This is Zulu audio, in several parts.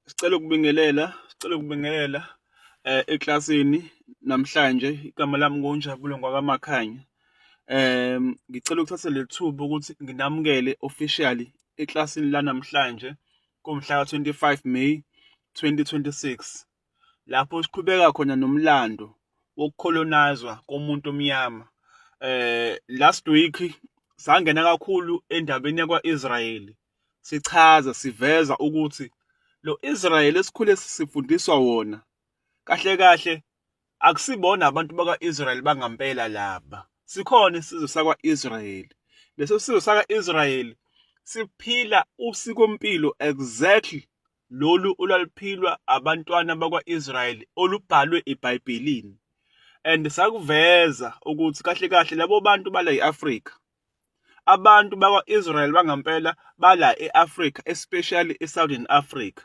Sicela ukubingelela eklasini namhlanje. Igama lami ngoNjabulo ngwakaMakhanya. Ngicela ukuthatha leli thuba ukuthi nginamukele officially eklasini lanamhlanje kumhla ka-25 May 2026, lapho siqhubeka khona nomlando wokukolonizwa komuntu omnyama. Last week sangena kakhulu endabeni yakwa-Israyeli, siveza ukuthi lo Israyeli esikhule sifundiswa wona kahle kahle akusibona abantu bakwa-Israyeli bangempela laba. Sikhona isizwe sakwa-Israyeli. Leso sizwe sakwa-Israyeli siphila usikompilo exactly lolu olwaluphilwa abantwana bakwa-Israyeli olubhalwe eBhayibhelini. And sakuveza ukuthi kahle kahle labo bantu bala e-Afrika, abantu bakwa-Israyeli bangempela bala e-Afrika, especially e-Southern Africa.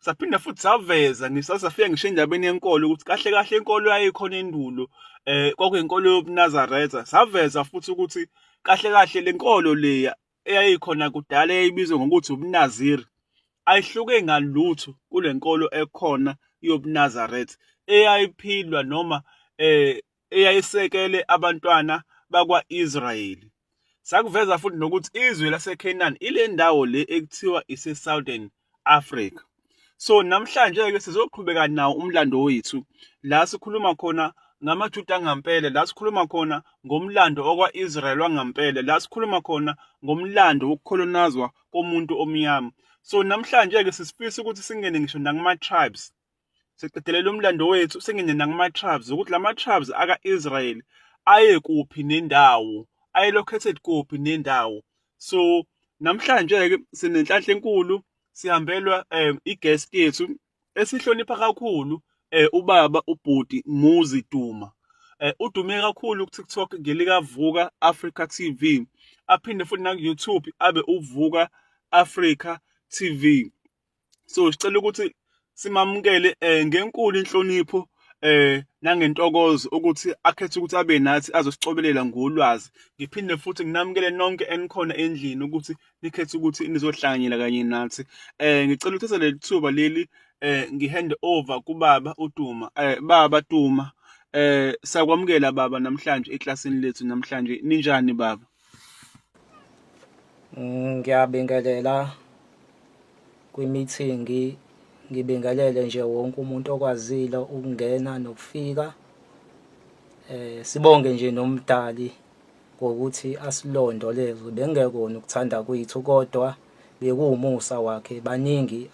Saphinda futhi saveza safika ngisho endabeni yenkolo ukuthi kahle kahle inkolo yayikhona endulo, kwakuyinkolo yobuNazaretha. Saveza futhi ukuthi kahle kahle le nkolo leya eyayikhona kudala eyayibizwa ngokuthi ubuNaziri ayihluke ngalutho kule nkolo ekhona yobuNazaretha eyayiphilwa noma eyayisekele abantwana bakwa-Israyeli. Sakuveza futhi nokuthi izwe laseKhanani ile ndawo le ekuthiwa ise-Southern Africa. So namhlanje-ke sizoqhubeka nawo umlando wethu, la sikhuluma khona ngamaJuda angempela, la sikhuluma khona ngomlando okwa-Israyeli wangempela, la sikhuluma khona ngomlando wokukholonazwa komuntu omnyama. So namhlanje-ke sisifisa ukuthi singene ngisho nakuma-tribes, siqedelela umlando wethu singene nakuma-tribes ukuthi lama-tribes aka-Israyeli aye kuphi nendawo, aye located kuphi nendawo. So namhlanje-ke sinenhlanhla enkulu, sihambelwa i-guest yethu esihlonipha kakhulu, ubaba ubhuti Muzi Duma. Udume kakhulu ku-TikTok ngelikaVuka Africa TV, aphinde futhi naku-YouTube abe uVuka Africa TV. So sicela ukuthi simamukele ngenkulu inhlonipho nangentokozo ukuthi akhethe ukuthi abe nathi azosicobelela ngolwazi. Ngiphinde futhi nginamukele nonke enikhona endlini ukuthi nikhethe ukuthi nizohlanganyela kanye nathi. Ngicela ukuthatha leli thuba leli ngihand over kubaba uDuma. Baba Duma, sakwamukela baba namhlanje eklasini lethu namhlanje. Ninjani baba? Ngiyabingelela kwi-meeting, ngibingelele nje wonke umuntu okwazile ukungena nokufika. Sibonge nje nomdali ngokuthi asilondoleze. Bengekona ukuthanda kwethu kodwa bekuwumusa wakhe. Baningi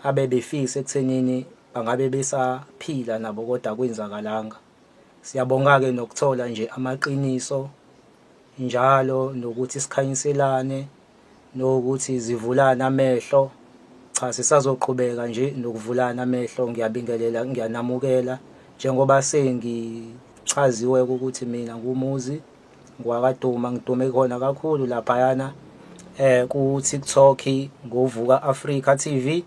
abebefisa ekuthenini bangabe besaphila nabo kodwa kwenzakalanga. Siyabonga-ke nokuthola nje amaqiniso njalo nokuthi sikhanyiselane nokuthi zivulane amehlo. Cha, sisazoqhubeka nje nokuvulana amehlo. Ngiyabingelela, ngiyanamukela njengoba sengichaziwe ukuthi mina ngumuzi ngwakaDuma. Ngidume khona kakhulu laphayana ku-TikTok ngoVuka Africa TV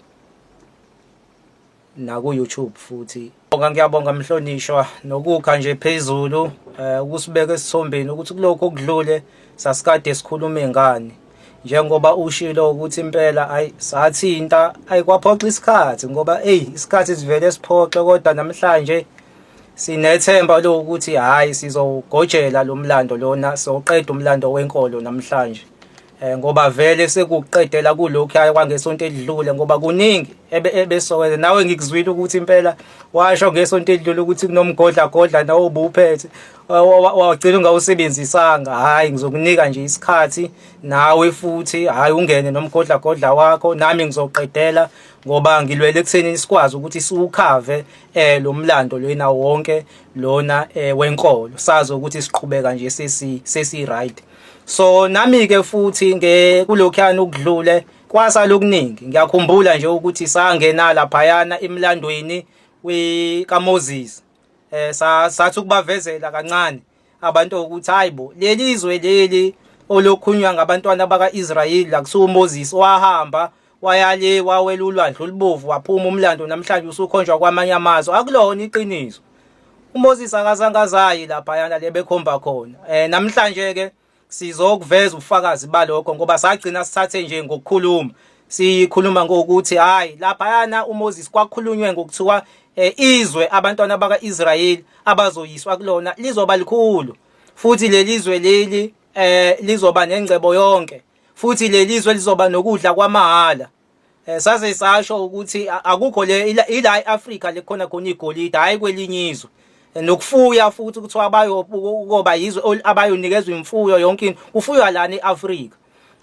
naku-YouTube futhi. Ngiyabonga mhlonishwa nokukha nje phezulu ukusibeka esithombeni ukuthi kulokho okudlule sasikade sikhulume ngani. Njengoba ushilo ukuthi impela sathinta kwaphoxa isikhathi ngoba isikhathi sivele siphoxe, kodwa namhlanje sinethemba lokuthi sizogojela lo mlando lona, soqeda umlando wenkolo namhlanje. Ngoba vele sekuqedela kulokhu kwangesonto elidlule ngoba kuningi ebesokwenza. Nawe ngikuzwile ukuthi impela washo ngesonto elidlule ukuthi kunomgodla nawe ubuphethe wagcina ungawusebenzisanga. Ngizokunika nje isikhathi nawe futhi ungene nomgodla wakho, nami ngizoqedela ngoba ngilwele ekutheni sikwazi ukuthi siwukhave lo mlando lona wonke lona wenkolo, sazi ukuthi siqhubeka nje sesi-right. So nami-ke futhi kulokhuyana ukudlule kwasala okuningi. Ngiyakhumbula nje ukuthi sangena laphayana emlandweni kaMoses. Sathi ukubavezela kancane abantu ukuthi leli izwe leli olokhunywa ngabantwana baka-Israyeli akusiwo uMoses wahamba wayale wawela ulwandle olubovu waphuma umlando namhlanje usukhonjwa kwamanye amazwe. Akulona iqiniso. uMoses akazangazayi laphayana lebekhomba khona. Namhlanje-ke sizokuveza ubufakazi balokho ngoba sagcina sithathe nje ngokukhuluma sikhuluma ngokuthi hayi laphayana uMoses kwakhulunywe ngokuthiwa izwe abantwana baka-Israyeli abazoyiswa kulona lizoba likhulu, futhi lelizwe leli lizoba nengcebo yonke, futhi lelizwe lizoba nokudla kwamahhala. Saze sasho ukuthi akukho ila eAfrika lekhona khona igolide, hayi kwelinye izwe. Nokufuya futhi kuthiwa kuba yizwe abayonikezwa imfuyo yonke into kufuywa lana eAfrika.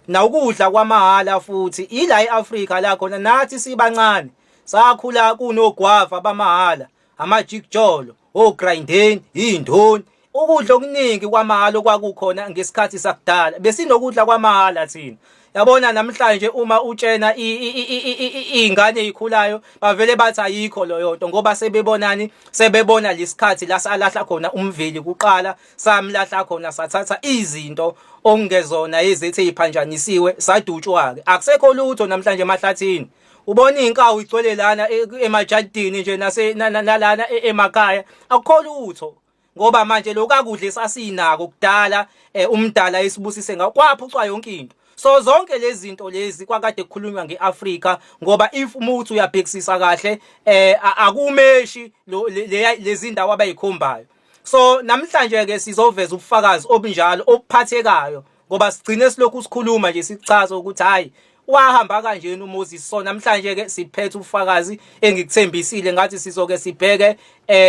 Na ukudla kwamahhala futhi ila eAfrika la khona nathi sibancane sakhula kunogwava bamahhala, amajikjolo, ogrindeni, indoni, ukudla okuningi kwamahhala okwakukhona ngesikhathi sakudala. Besinokudla kwamahhala thina. Yabona namhlanje uma utshena izingane ezikhulayo bavele bathi ayikho loyo nto ngoba sebebona lesikhathi la salahla khona umveli kuqala, samlahla khona sathatha izinto ongezona ezethe eziphanjanisiwe sadutshwa ke. Akusekho lutho namhlanje emahlathini. Ubona inkawu igcwele lana emajardini nje nalana emakhaya, akukho lutho. Ngoba manje lokakudle sasinako kudala umdala esibusise ngawo kwaphucwa yonke into. So zonke lezi zinto lezi kwakade kukhulunywa ngeAfrika ngoba if umuthi uyabhekisisa kahle akumeshi lezi ndawo abayikhombayo. So namhlanje ke sizoveza ubufakazi obunjalo obuphathekayo ngoba sigcine silokhu sikhuluma nje sichaza ukuthi hayi wahamba kanjeni uMoses. So namhlanje ke siphethe ubufakazi engikuthembisile ngathi sizoke sibheke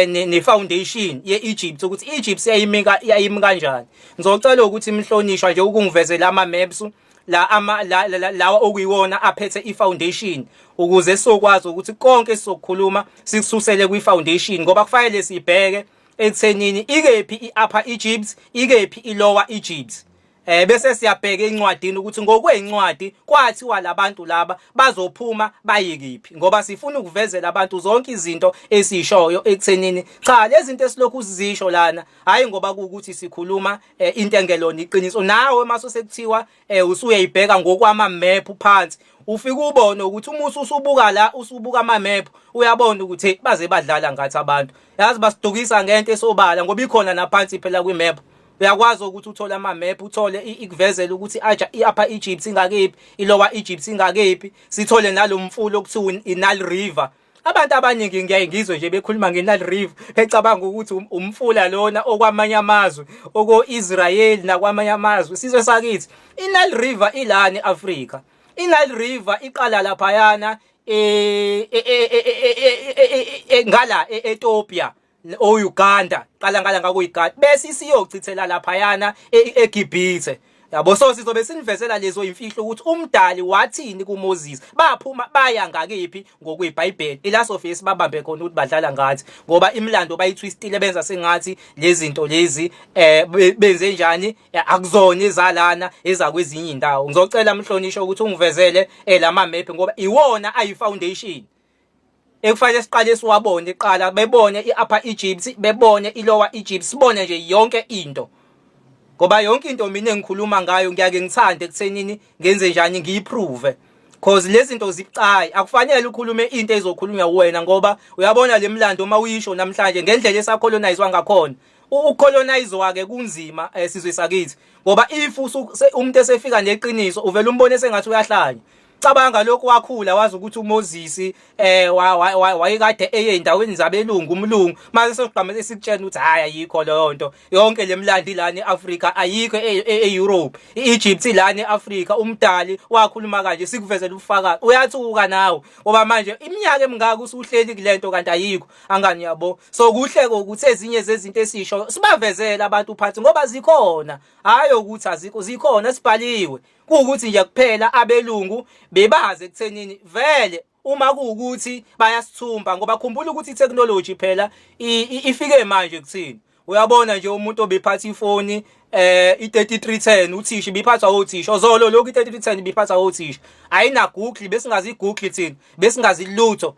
ne-foundation ye-Egypt ukuthi Egypt yayimi kanjani. Ngizocela ukuthi imhlonishwa nje ukungivezela ama-maps lawa okuyiwona aphethe i-foundation ukuze sokwazi ukuthi konke sizokukhuluma sikususele kwi-foundation ngoba kufanele sibheke ekuthenini ikephi i-Upper Egypt, ikephi i-Lower Egypt. Bese siyabheka encwadini ukuthi ngokwencwadi kwathiwa labantu laba bazophuma bayekiphi ngoba sifuna ukuvezela abantu zonke izinto esishoyo ekuthenini cha lezi zinto esilokhu sizisho lana hayi ngoba ukuthi sikhuluma into engelona iqiniso. Nawe mase sekuthiwa usuyayibheka ngokwama map phansi ufike ubone ukuthi uma usubuka la usubuka ama map uyabona ukuthi baze badlala ngathi abantu yazi basidukisa ngento esobala ngoba ikhona naphansi phela kwi map. Uyakwazi ukuthi uthole ama-map uthole ikuvezela ukuthi i-Upper Egypt ingakephi, i-Lower Egypt ingakephi, sithole nalomfula okuthiwa i-Nile River. Abantu abaningi ngiyaye ngizwe nje bekhuluma nge-Nile River becabanga ukuthi umfula lona okwamanye amazwe oko-Israel nakwamanye amazwe. Sizwe sakithi i-Nile River ilana eAfrika. I-Nile River iqala laphayana ngala e-Ethiopia o-Uganda, qala ngala ngako-Uganda bese siyochithela laphayana eGibhithe. Yabo so sizobe sinivezela lezo imfihlo ukuthi umdali wathini kuMoses, baphuma baya ngakephi ngokweBhayibheli. Philosophy esibabambe khona ukuthi badlala ngathi ngoba imilando bayitwistile benza sengathi lezi zinto lezi benze njani akuzona ezalana ezakwezinye indawo. Ngizocela mhlonishwa ukuthi ungivezele lama map ngoba iwona ayi-foundation ekufanele siqale siwabone eqala bebone i-Upper Egypt, bebone i-Lower Egypt, sibone nje yonke into ngoba yonke into mina engikhuluma ngayo ngiyake ngithande ekuthenini ngenze njani ngiyiprove cause lezi zinto zibucayi. Akufanele ukhulume into ezokhulunywa wena ngoba uyabona le mlando uma uyisho namhlanje ngendlela esacolonizwa ngakhona ucolonize wake kunzima sizwe sakithi ngoba if umuntu esefika neqiniso uvela umbone sengathi uyahlanya. Cabanga lokhu wakhula wazi ukuthi uMoses wayekade eyindaweni zabelungu umlungu mase soqhamela esikutshela ukuthi hayi ayikho leyo nto yonke lemlandi lana eAfrika ayikho eEurope. iEgypt lana eAfrika umdali wakhuluma kanje sikuvezela ubufakazi uyathuka nawe ngoba manje iminyaka emingaka usuhleli kulento kanti ayikho angani yabo. So kuhle ukuthi ezinye zezinto esisho sibavezela abantu phansi ngoba zikhona hayi ukuthi azikho zikhona sibhaliwe kuukuthi nje kuphela abelungu bebaze ekuthenini vele uma kuukuthi bayasithumba ngoba khumbula ukuthi itechnology phela ifike manje kuthini. Uyabona nje umuntu obephatha ifoni i3310 uthisha biphathwa othisha zolo lokhu i3310 biphathwa othisha ayina Google besingazi Google thina besingazi lutho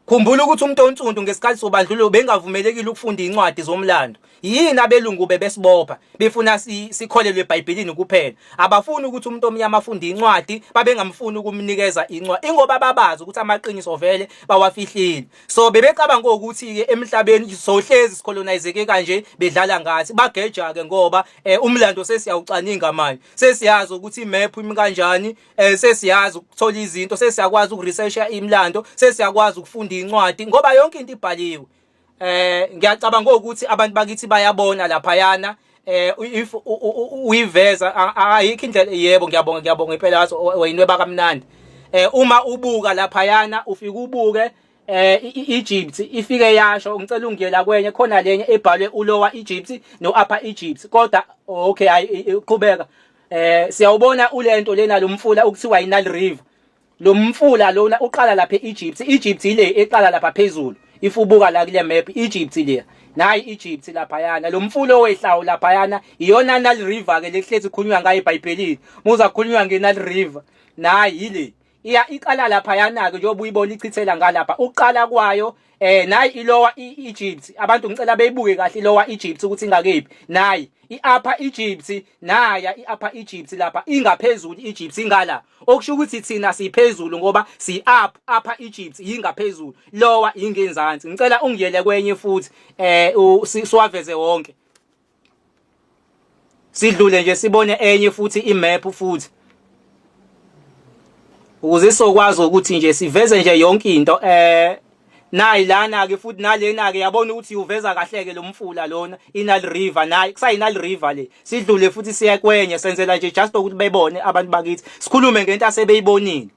Khumbula ukuthi umuntu onsundu ngesikhathi sobandlululo bengavumelekile ukufunda incwadi zomlando. Yini abelungu besibopha befuna sikholelwe eBhayibhelini kuphela. Abafuni ukuthi umuntu omnyama afunde incwadi, babengamfuni ukumnikeza incwadi. Ingoba babazi ukuthi amaqiniso vele bawafihlile. So bebecabanga ukuthi ke emhlabeni sohlezi sikolonizeke kanje bedlala ngathi. Bageja ke ngoba umlando sesiyawucaninga manje. Sesiyazi ukuthi imap imi kanjani, sesiyazi ukuthola izinto, sesiyakwazi ukuresearcha imlando, sesiyakwazi ukufunda incwadi ngoba yonke into ibhaliwe. Ngiyacabanga ukuthi abantu bakithi bayabona laphayana if uyiveza ayikho indlela. Yebo, ngiyabonga impela yazo wayinweba kamnandi. Uma ubuka laphayana ufika ubuke Egypt ifike yasho ngicela ungiyela kwenye khona lenye ebhalwe ulower Egypt no upper Egypt kodwa okay qhubeka. Siyawubona ulento lena lo mfula ukuthiwa iNile River. Lo mfula lona uqala lapha eEgypt. Egypt ile eqala lapha phezulu. If ubuka la kule map Egypt le. Nayi Egypt laphayana. Lo mfula owehlawo laphayana iyona Nile River ke lehlezi khulunywa ngayo eBhayibhelini. Muza khulunywa ngeNile River. Nayi ile. Iqala laphayana ke njengoba uyibona ichithela ngalapha. Uqala kwayo nayi ilower Egypt. Abantu ngicela beyibuke kahle ilower Egypt ukuthi ingakephi. Nayi iupper Egypt naya iupper Egypt lapha ingaphezulu Egypt ingala. Okusho ukuthi thina siphezulu ngoba upper Egypt ingaphezulu, lower ingenzansi. Ngicela ungiyele kwenye futhi siwaveze wonke. Sidlule nje sibone enye futhi imap futhi. Ukuze sokwazi ukuthi nje siveze nje yonke into nayi lana ke futhi nalena ke yabona ukuthi uveza kahle ke lo mfula lona iNile River nayi kusayinile River le. Sidlule futhi siya kwenye senzela nje just ukuthi bebone abantu bakithi sikhulume ngento asebeyibonile.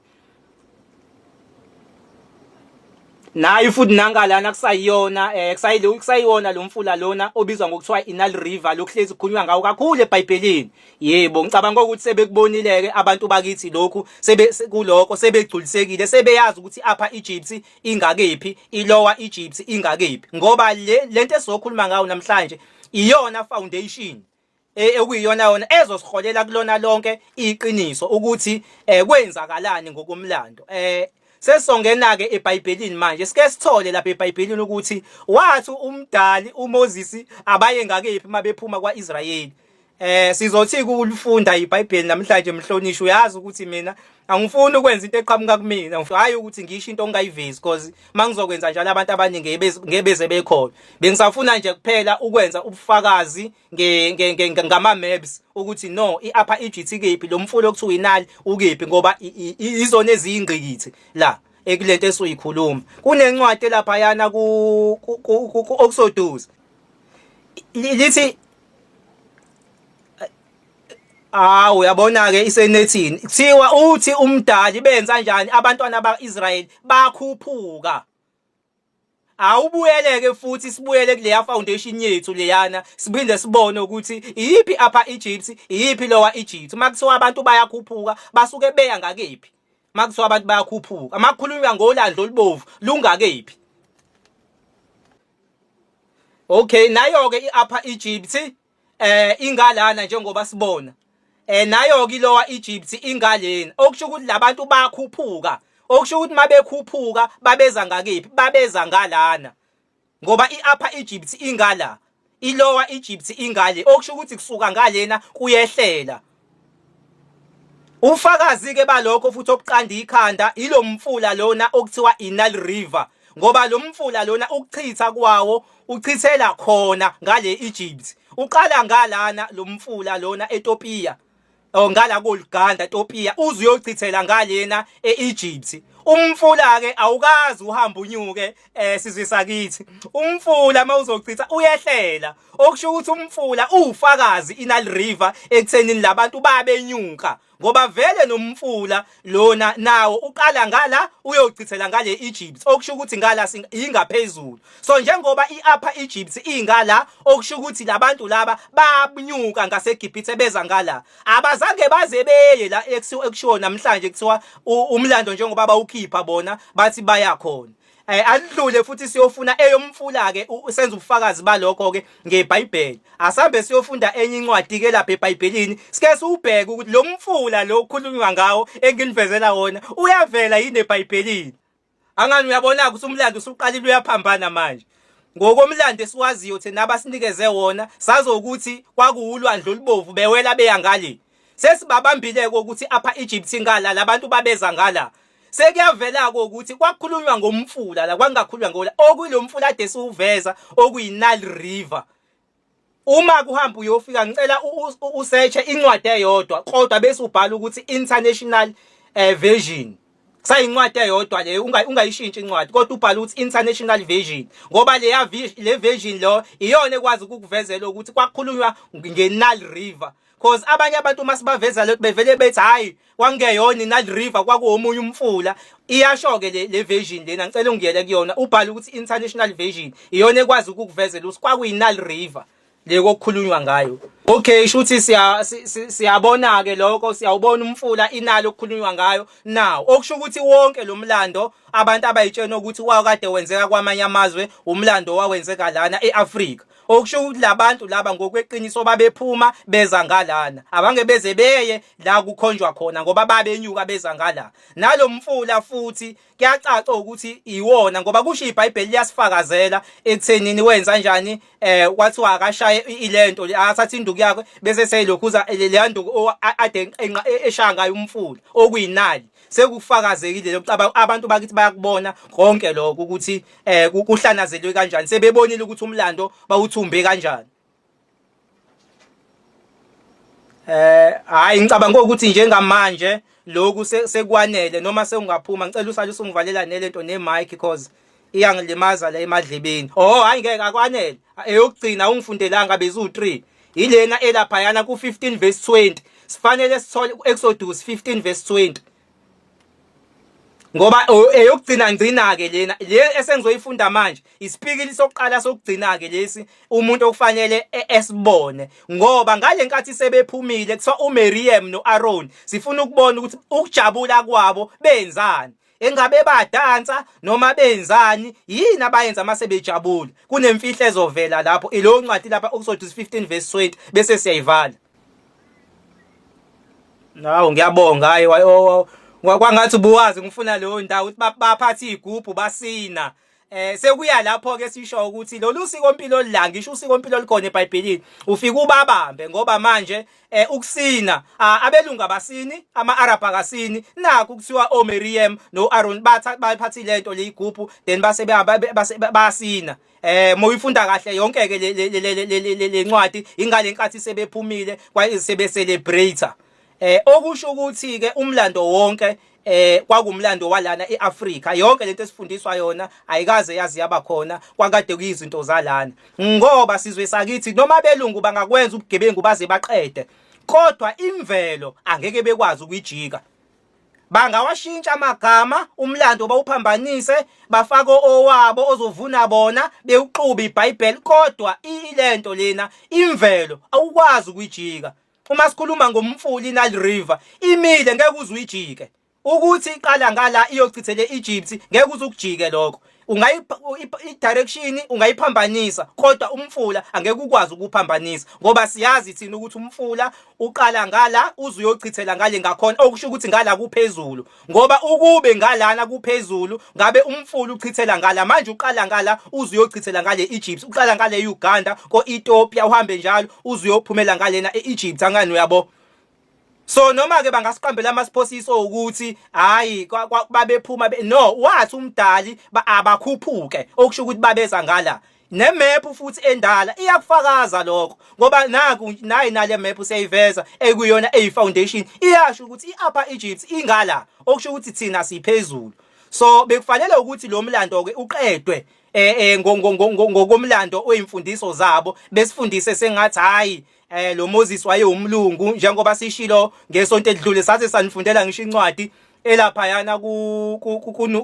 Nayi futhi nangalana kusayiyona kusayiyona lo mfula lona obizwa ngokuthiwa iNile River lokuhlezi kukhulunywa ngawo kakhulu eBhayibhelini. Yebo, ngicabanga ukuthi sebekubonileke abantu bakithi lokhu kuloko sebegculisekile sebeyazi ukuthi upper Egypt ingakephi, ilower Egypt ingakephi ngoba lento esizokhuluma ngayo namhlanje iyona foundation ekuyiyona yona ezosiholela kulona lonke iqiniso ukuthi kwenzakalani ngokomlando. Sesongena ke eBhayibhelini manje sike sithole lapha eBhayibhelini ukuthi wathi umdali uMoses abaye ngakephi mabephuma kwaIsrayeli. Sizothi kulifunda iBhayibheli namhlanje mhlonishwa uyazi ukuthi mina angifuni ukwenza into eqhamuka kumina. Hayi ukuthi ngisho into ongayivezi because mangizokwenza njalo abantu abaningi ngebeze bekhona. Bengisafuna nje kuphela ukwenza ubufakazi ngama maps ukuthi no iupper Egypt ikephi lo mfula okuthiwa iNile ukephi ngoba izona eziyingqikithi la ekulento esoyikhuluma. Kunencwadi lapha yana ku okusoduza lithi uyabona ke isenethini kuthiwa uthi umdali benza kanjani abantwana bakaIsrayeli bakhuphuka. Awubuyeleke futhi sibuyele kuleya foundation yethu leyana siphinde sibone ukuthi iyipi upper Egypt iyipi lower Egypt. Makuthiwa abantu bayakhuphuka basuke beya ngakephi. Makuthiwa abantu bayakhuphuka amakhulunywa ngolandlo olubovu lungakephi. Okay, nayo ke iupper Egypt ingalana njengoba sibona. Nayo ke ilower Egypt ingalena. Okusho ukuthi labantu bayakhuphuka. Okusho ukuthi mabekhuphuka babeza ngakephi? Babeza ngalana. Ngoba iupper Egypt ingala, ilower Egypt ingale. Okusho ukuthi kusuka ngalena kuyehlela. Ufakazi ke balokho futhi obuqanda ikhanda ilo mfula lona okuthiwa iNile River. Ngoba lo mfula lona ukuchitha kwawo uchithela khona ngale Egypt. Uqala ngalana lo mfula lona eTopia. Ngala koLuganda eTopia uze uyochithela ngalena eEgypt. Umfula ke awukazi uhamba unyuke sizwe sakithi. Umfula mawuzochitha uyehlela. Okusho ukuthi umfula ufakazi iNile River ekuthenini labantu babenyuka. Ngoba vele nomfula lona nawo uqala ngala uyochithela ngale Egypt. Okusho ukuthi ngala ingaphezulu. So njengoba iupper Egypt ingala okusho ukuthi labantu laba babunyuka ngaseGibhithe beza ngala. Abazange baze beye la ekusho namhlanje kuthiwa umlando njengoba bawukhipha bona bathi baya khona. Adlule futhi siyofuna eyomfula ke senza ubufakazi balokho ke ngeBhayibheli. Asambe siyofunda enye incwadi ke lapha eBhayibhelini sike siubheke ukuthi lo mfula lo okhulunywa ngawo enginivezela wona uyavela yini eBhayibhelini. Angani uyabona ukuthi umlando usuqalile uyaphambana manje. Ngokomlando esiwaziyo thina abasinikeze wona, sazokuthi kwakuwulwandle olubovu bewela beya ngale. Sesibabambile ukuthi apha Egypt ngala labantu babeza ngala. Sekuyavela ukuthi kwakhulunywa ngomfula la kwangakhulunywa ngola okuyilo mfula ade siuveza okuyiNile River. Uma kuhamba uyofika ngicela usearch incwadi eyodwa kodwa bese ubhala ukuthi international version. Sayincwadi eyodwa le ungayishintshi incwadi kodwa ubhala ukuthi international version ngoba le version lo iyona ekwazi ukukuvezela ukuthi kwakhulunywa ngeNile River. Cause abanye abantu masibaveza lokho bevele bethi hayi kwangeyona iNile River kwakuomunye umfula. Iyasho ke le version lena ngicela ungiyele kuyona ubhala ukuthi international version iyona ekwazi ukukuvezela ukuthi kwakuyiNile River le kokukhulunywa ngayo. Okay, shuthi siyabona ke lokho, siyawubona umfula inalo okukhulunywa ngayo. Now okusho ukuthi wonke lo mlando abantu abayitshena ukuthi wakade wenzeka kwamanye amazwe umlando wawenzeka lana eAfrika. Okusho ukuthi labantu laba ngokweqiniso babephuma beza ngalana, abange beze beye la kukhonjwa khona ngoba babenyuka beza ngala. Nalo mfula futhi kuyacaca ukuthi iwona ngoba kusho iBhayibheli liyasifakazela ekuthenini wenza kanjani kwathiwa akashaye ilento akathatha induku yakhe bese seyilokhuza le nduku ade eshaya ngayo umfula okuyinali. Sekufakazekile lokucaba abantu bakithi bayakubona konke lokho ukuthi kuhlanazelwe kanjani, sebebonile ukuthi umlando bawuthumbe kanjani. Hayi ngicabanga ukuthi njengamanje lokhu sekwanele noma seungaphuma ngicela usale usungivalela nelento nemic because iyangilimaza la emadlebeni. Oh hayi ngeke akwanele eyokugcina ungifundelanga bezu3 ilena elapha yana ku15 verse 20 sifanele sithole Exodus 15 verse 20 ngoba eyokugcina ngcina ke lena le esengizoyifunda manje isipikili sokuqala sokugcina ke lesi umuntu okufanele esibone ngoba ngale nkathi sebephumile kuthiwa uMiriam noAaron sifuna ukubona ukuthi ukujabula kwabo benzani, engabe badansa noma benzani, yini abayenza mase bejabula. Kunemfihlo ezovela lapho ilo ncwadi lapha Exodus 15 verse 20 bese siyayivala. Nawo ngiyabonga hayi kwangathi ubuwazi ngifuna leyo ndawo ukuthi baphatha igubhu basina. Sekuya lapho ke sisho ukuthi lolu siko impilo la ngisho usiko impilo likhona eBhayibhelini ufika ubabambe ngoba manje ukusina abelungu abasini ama-Arab akasini nakho kuthiwa oMiriam noAaron baphathile lento le igubhu then base basina. Moyifunda kahle yonke ke le ncwadi ingale nkathi sebephumile kwayisebe celebrate. Okusho ukuthi ke umlando wonke kwakumlando walana eAfrika, yonke lento esifundiswa yona ayikaze yazi yaba khona kwakade kuyizinto zalana ngoba sizwe sakithi noma belungu bangakwenza ubugebengu baze baqede kodwa imvelo angeke bekwazi ukuyijika. Bangawashintsha amagama umlando bawuphambanise bafake owabo ozovuna bona bewuxuba iBhayibheli kodwa ilento lena imvelo awukwazi ukuyijika. Uma sikhuluma ngomfula iNile River imile ngeke uzuyijike ukuthi iqala ngala iyochithele Egypt ngeke uzukujike lokho. I-direction ungayiphambanisa kodwa umfula angeke ukwazi ukuphambanisa ngoba siyazi thina ukuthi umfula uqala ngala uzuyochithela ngale ngakhona okusho ukuthi ngala kuphezulu ngoba ukube ngalana kuphezulu ngabe umfula uchithela ngala manje uqala ngala uzuyochithela ngale Egypt uqala ngale Uganda ko-Ethiopia uhambe njalo uzuyophumela ngalena eEgypt angani uyabo. So noma ke bangasiqambela amasposiso ukuthi hayi babephuma no wathi umdali abakhuphuke okusho ukuthi babeza ngala. Nemap futhi endala iyakufakaza lokho ngoba naku nayi nale map siyayiveza ekuyona eyifoundation iyasho ukuthi iUpper Egypt ingala okusho ukuthi thina siphezulu. So bekufanele ukuthi lo mlando ke uqedwe ngokomlando oyimfundiso zabo besifundise sengathi hayi lo Moses wayewumlungu njengoba sishilo ngesonto edlule sathi sanifundela ngisho incwadi elapha yana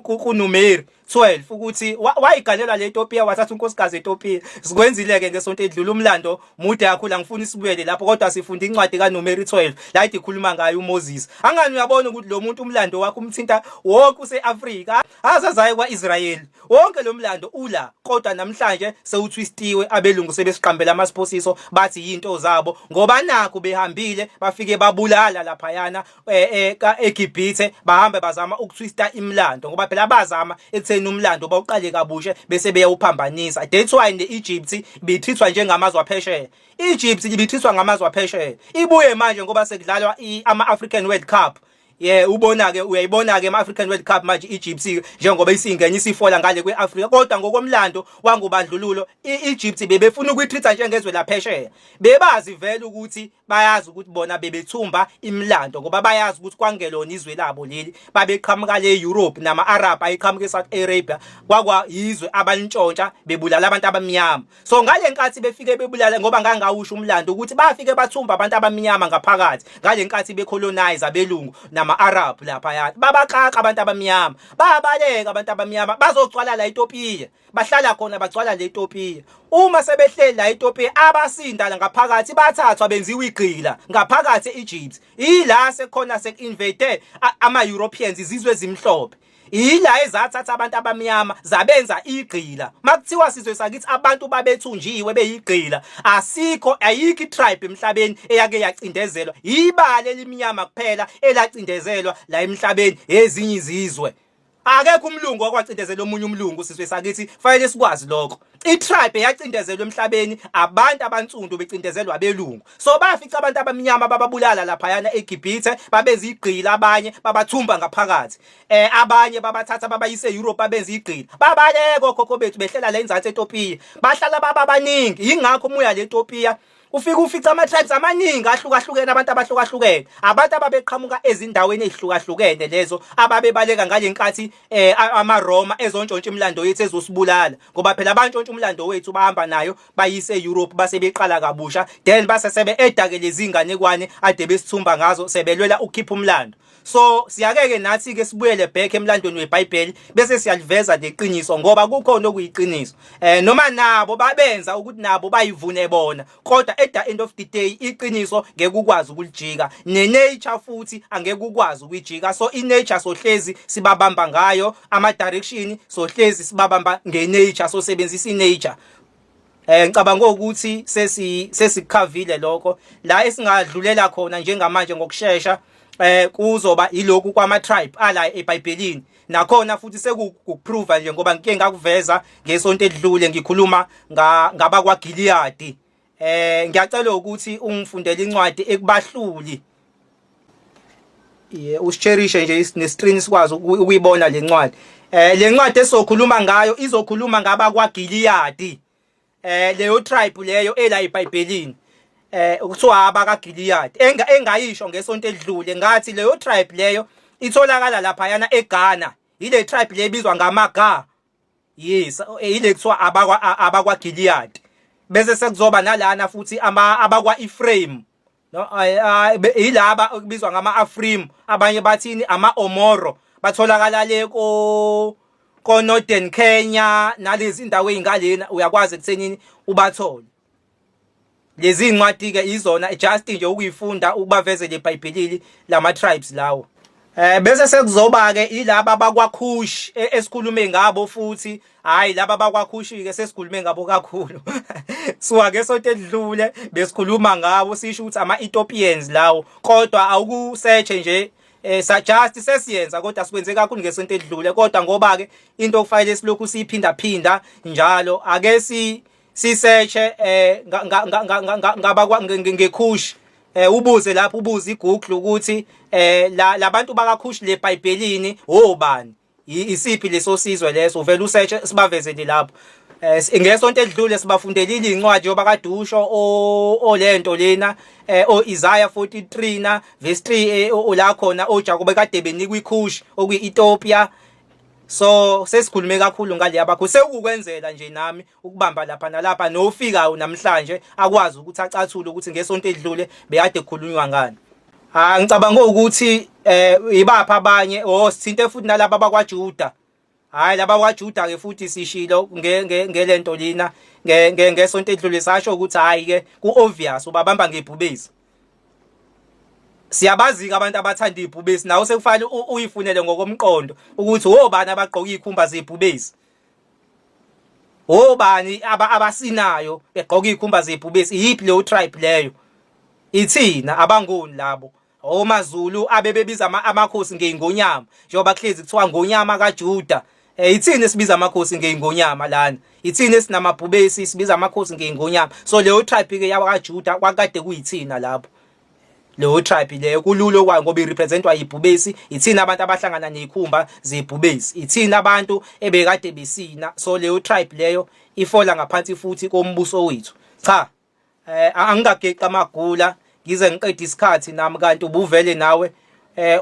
kuNumeri 12 ukuthi wayiganelwa le Ethiopia wathatha unkosikazi eThiopia. Sikwenzile ke ngesonto edlule umlando mude kakhulu angifuni sibuyele lapho kodwa sifunda incwadi kaNumeri 12 la ikhuluma ngayo uMoses. Angani uyabona ukuthi lo muntu umlando wakhe umthinta wonke useAfrika azazaye kwaIsrayeli wonke lo mlando ula kodwa namhlanje sewutwistiwe abelungu sebesiqambela amasposiso bathi into zabo ngoba nakho behambile bafike babulala lapha yana eGibhithe bahambe bazama ukutwista imlando ngoba phela bazama ekutheni umlando bawuqale kabushe bese beyawuphambanisa. That's why ne-Egypt ibithithwa njengamazwe aphesheya. Egypt ibithithwa ngamazwe aphesheya. Ibuye manje ngoba sekudlalwa ama-African World Cup. Ubona-ke uyayibona-ke ama-African World Cup manje Egypt njengoba isingenya isifola ngale kwe-Afrika kodwa ngokomlando wangobandlululo i-Egypt bebefuna ukuyitreat-a njengezwe laphesheya. Bebazi vele ukuthi bayazi ukuthi bona bebethumba imlando ngoba bayazi ukuthi kwangelona izwe labo leli babeqhamuka le-Europe nama-Arab ayiqhamuka e-South Arabia kwakwa yizwe abalintshontsha bebulala abantu abamnyama. So ngale nkathi befike bebulala ngoba ngangawusho umlando ukuthi bafike bathumba abantu abamnyama ngaphakathi ngale nkathi becolonize abelungu nama-Arab lapha babaqaqa abantu abamnyama babaleka abantu abamnyama bazogcwala la eTopiya bahlala khona bagcwala le eTopiya. Uma sebehleli la eTopiya abasinda la ngaphakathi bathathwa benziwa igqila ngaphakathi eEgypt. Ila sekhona sek-invade ama-Europeans izizwe ezimhlophe. Ila ezathatha abantu abamnyama zabenza igqila. Makuthiwa sizwe sakithi abantu babethunjiwe beyigqila ayikho itribe emhlabeni eyake yacindezelwa ibale limnyama kuphela elacindezelwa la emhlabeni ezinye izizwe. Akekho umlungu okwacindezela omunye umlungu sizwe sakithi fanele sikwazi lokho. Itribe yacindezelwa emhlabeni abantu abantsundu becindezelwa abelungu. So bafica abantu abamnyama bababulala lapha yana eGibhithe babenza igqila abanye babathumba ngaphakathi. Abanye babathatha babayise eEurope babenza igqila. Babaleka okhokho bethu behlela la enzansi eTopiya. Bahlala babaningi ingakho umuya le Topiya ufika ufica ama-tribes amaningi ahlukahlukene abantu abahlukahlukene abantu ababeqhamuka ezindaweni ezihlukahlukene lezo ababebaleka ngale nkathi ama-Roma ezontshontsha imlando yethu ezosibulala ngoba phela abantshontsha umlando wethu bahamba nayo bayise eEurope base beqala kabusha then base sebe edake lezi inganekwane ade besithumba ngazo sebelwela ukukhipha umlando. So siyake nathi-ke sibuyele back emlandweni weBhayibheli bese siyaliveza leqiniso ngoba kukhona okuyiqiniso. Noma nabo babenza ukuthi nabo bayivune bona kodwa at the end of the day iqiniso ngeke ukwazi ukulijika ne-nature futhi angeke ukwazi ukuyijika. So i-nature sohlezi sibabamba ngayo ama-direction sohlezi sibabamba nge-nature sosebenzisa i-nature. Ngicabanga ukuthi sesikhavile lokho la esingadlulela khona njengamanje ngokusheshsha kuzoba ilokhu kwama-tribe ala eBhayibhelini nakhona futhi sekuprove nje ngoba ngike ngakuveza ngesonto edlule ngikhuluma ngabakwaGiliyadi. Ngiyacela ukuthi ungifundele incwadi ekubahluli usicherishe nje nescreen sikwazi ukuyibona le ncwadi. Le ncwadi esokhuluma ngayo izokhuluma ngabakwaGiliyadi leyo tribe leyo ela eBhayibhelini. Ukuthiwa abakaGiliyadi engayisho ngesonto edlule ngathi leyo tribe leyo itholakala lapha yana eGhana. Ile tribe lebizwa ngamaGa. Yes, ile kuthiwa abakwaGiliyadi. Bese sekuzoba nalana futhi abakwa-Ephraim. No, ilaba okubizwa ngama-Afrim, abanye bathini ama-Omoro. Batholakala le ko Northern Kenya nalezi indawo ezingalena uyakwazi ekuthenini ubathole. Lezi incwadi ke izona just nje ukuyifunda ukubavezele eBhayibhelini lama tribes lawo. Bese sekuzoba ke ilaba bakwaKhushi esikhulume ngabo futhi hayi laba bakwaKhushi ke sesikhulume ngabo kakhulu. Suka ke sonto edlule besikhuluma ngabo sisho ukuthi ama-Ethiopians lawo kodwa awukusearch nje suggest sesiyenza kodwa sikwenze kakhulu ngesonto edlule kodwa ngoba ke into okufanele silokhu siyiphinda phinda njalo ake sisearche ngeKhushi. Ubuze lapho ubuze iGoogle ukuthi labantu bakaKhushi leBhayibhelini obani isiphi leso sizwe leso uvela usearch sibavezele lapho. Ngesonto edlule sibafundelile incwadi yobakadusho olento lena Isaiah 43 na verse 3 la khona oJakobe kade benikwa iKhushi okuyi-Ethiopia. So sesikhulume kakhulu ngale yabakho sekukwenzela nje nami ukubamba lapha nalapha nofikayo namhlanje akwazi ukuthi acathule ukuthi ngesonto edlule beyade kukhulunywa ngani. Ngicabanga ukuthi ibapha abanye sithinte futhi nalabo bakwaJuda. Hayi laba bakwaJuda ke futhi sishilo ngelento lina ngesonto edlule sasho ukuthi hayi ke ku-obvious ubabamba ngebhubesi. Siyabazi abantu abathanda ibhubesi nawo sekufanele uyifunele ngokomqondo ukuthi obani abagqoka izikhumba zebhubesi. Obani abasinayo begqoka izikhumba zebhubesi yiphi leyo tribe leyo. Ithina abangoni labo. omaZulu abebebiza amakhosi ngeingonyama njengoba kuhlezi kuthiwa ngonyama kaJuda. Ithini esibiza amakhosi ngeingonyama lana? Ithini esinamabhubesi sibiza amakhosi ngeingonyama? So leyo tribe ke yabakaJuda kwakade kuyithina lapho. Leyo tribe leyo kululo kwayo ngoba irepresentwa yibhubesi. Ithina abantu abahlangana nezikhumba zebhubesi. Ithina abantu ebekade besina. So leyo tribe leyo ifola ngaphansi futhi kombuso wethu. Cha, angikageqa amagula ngize ngiqede isikhathi nami kanti ubuvele nawe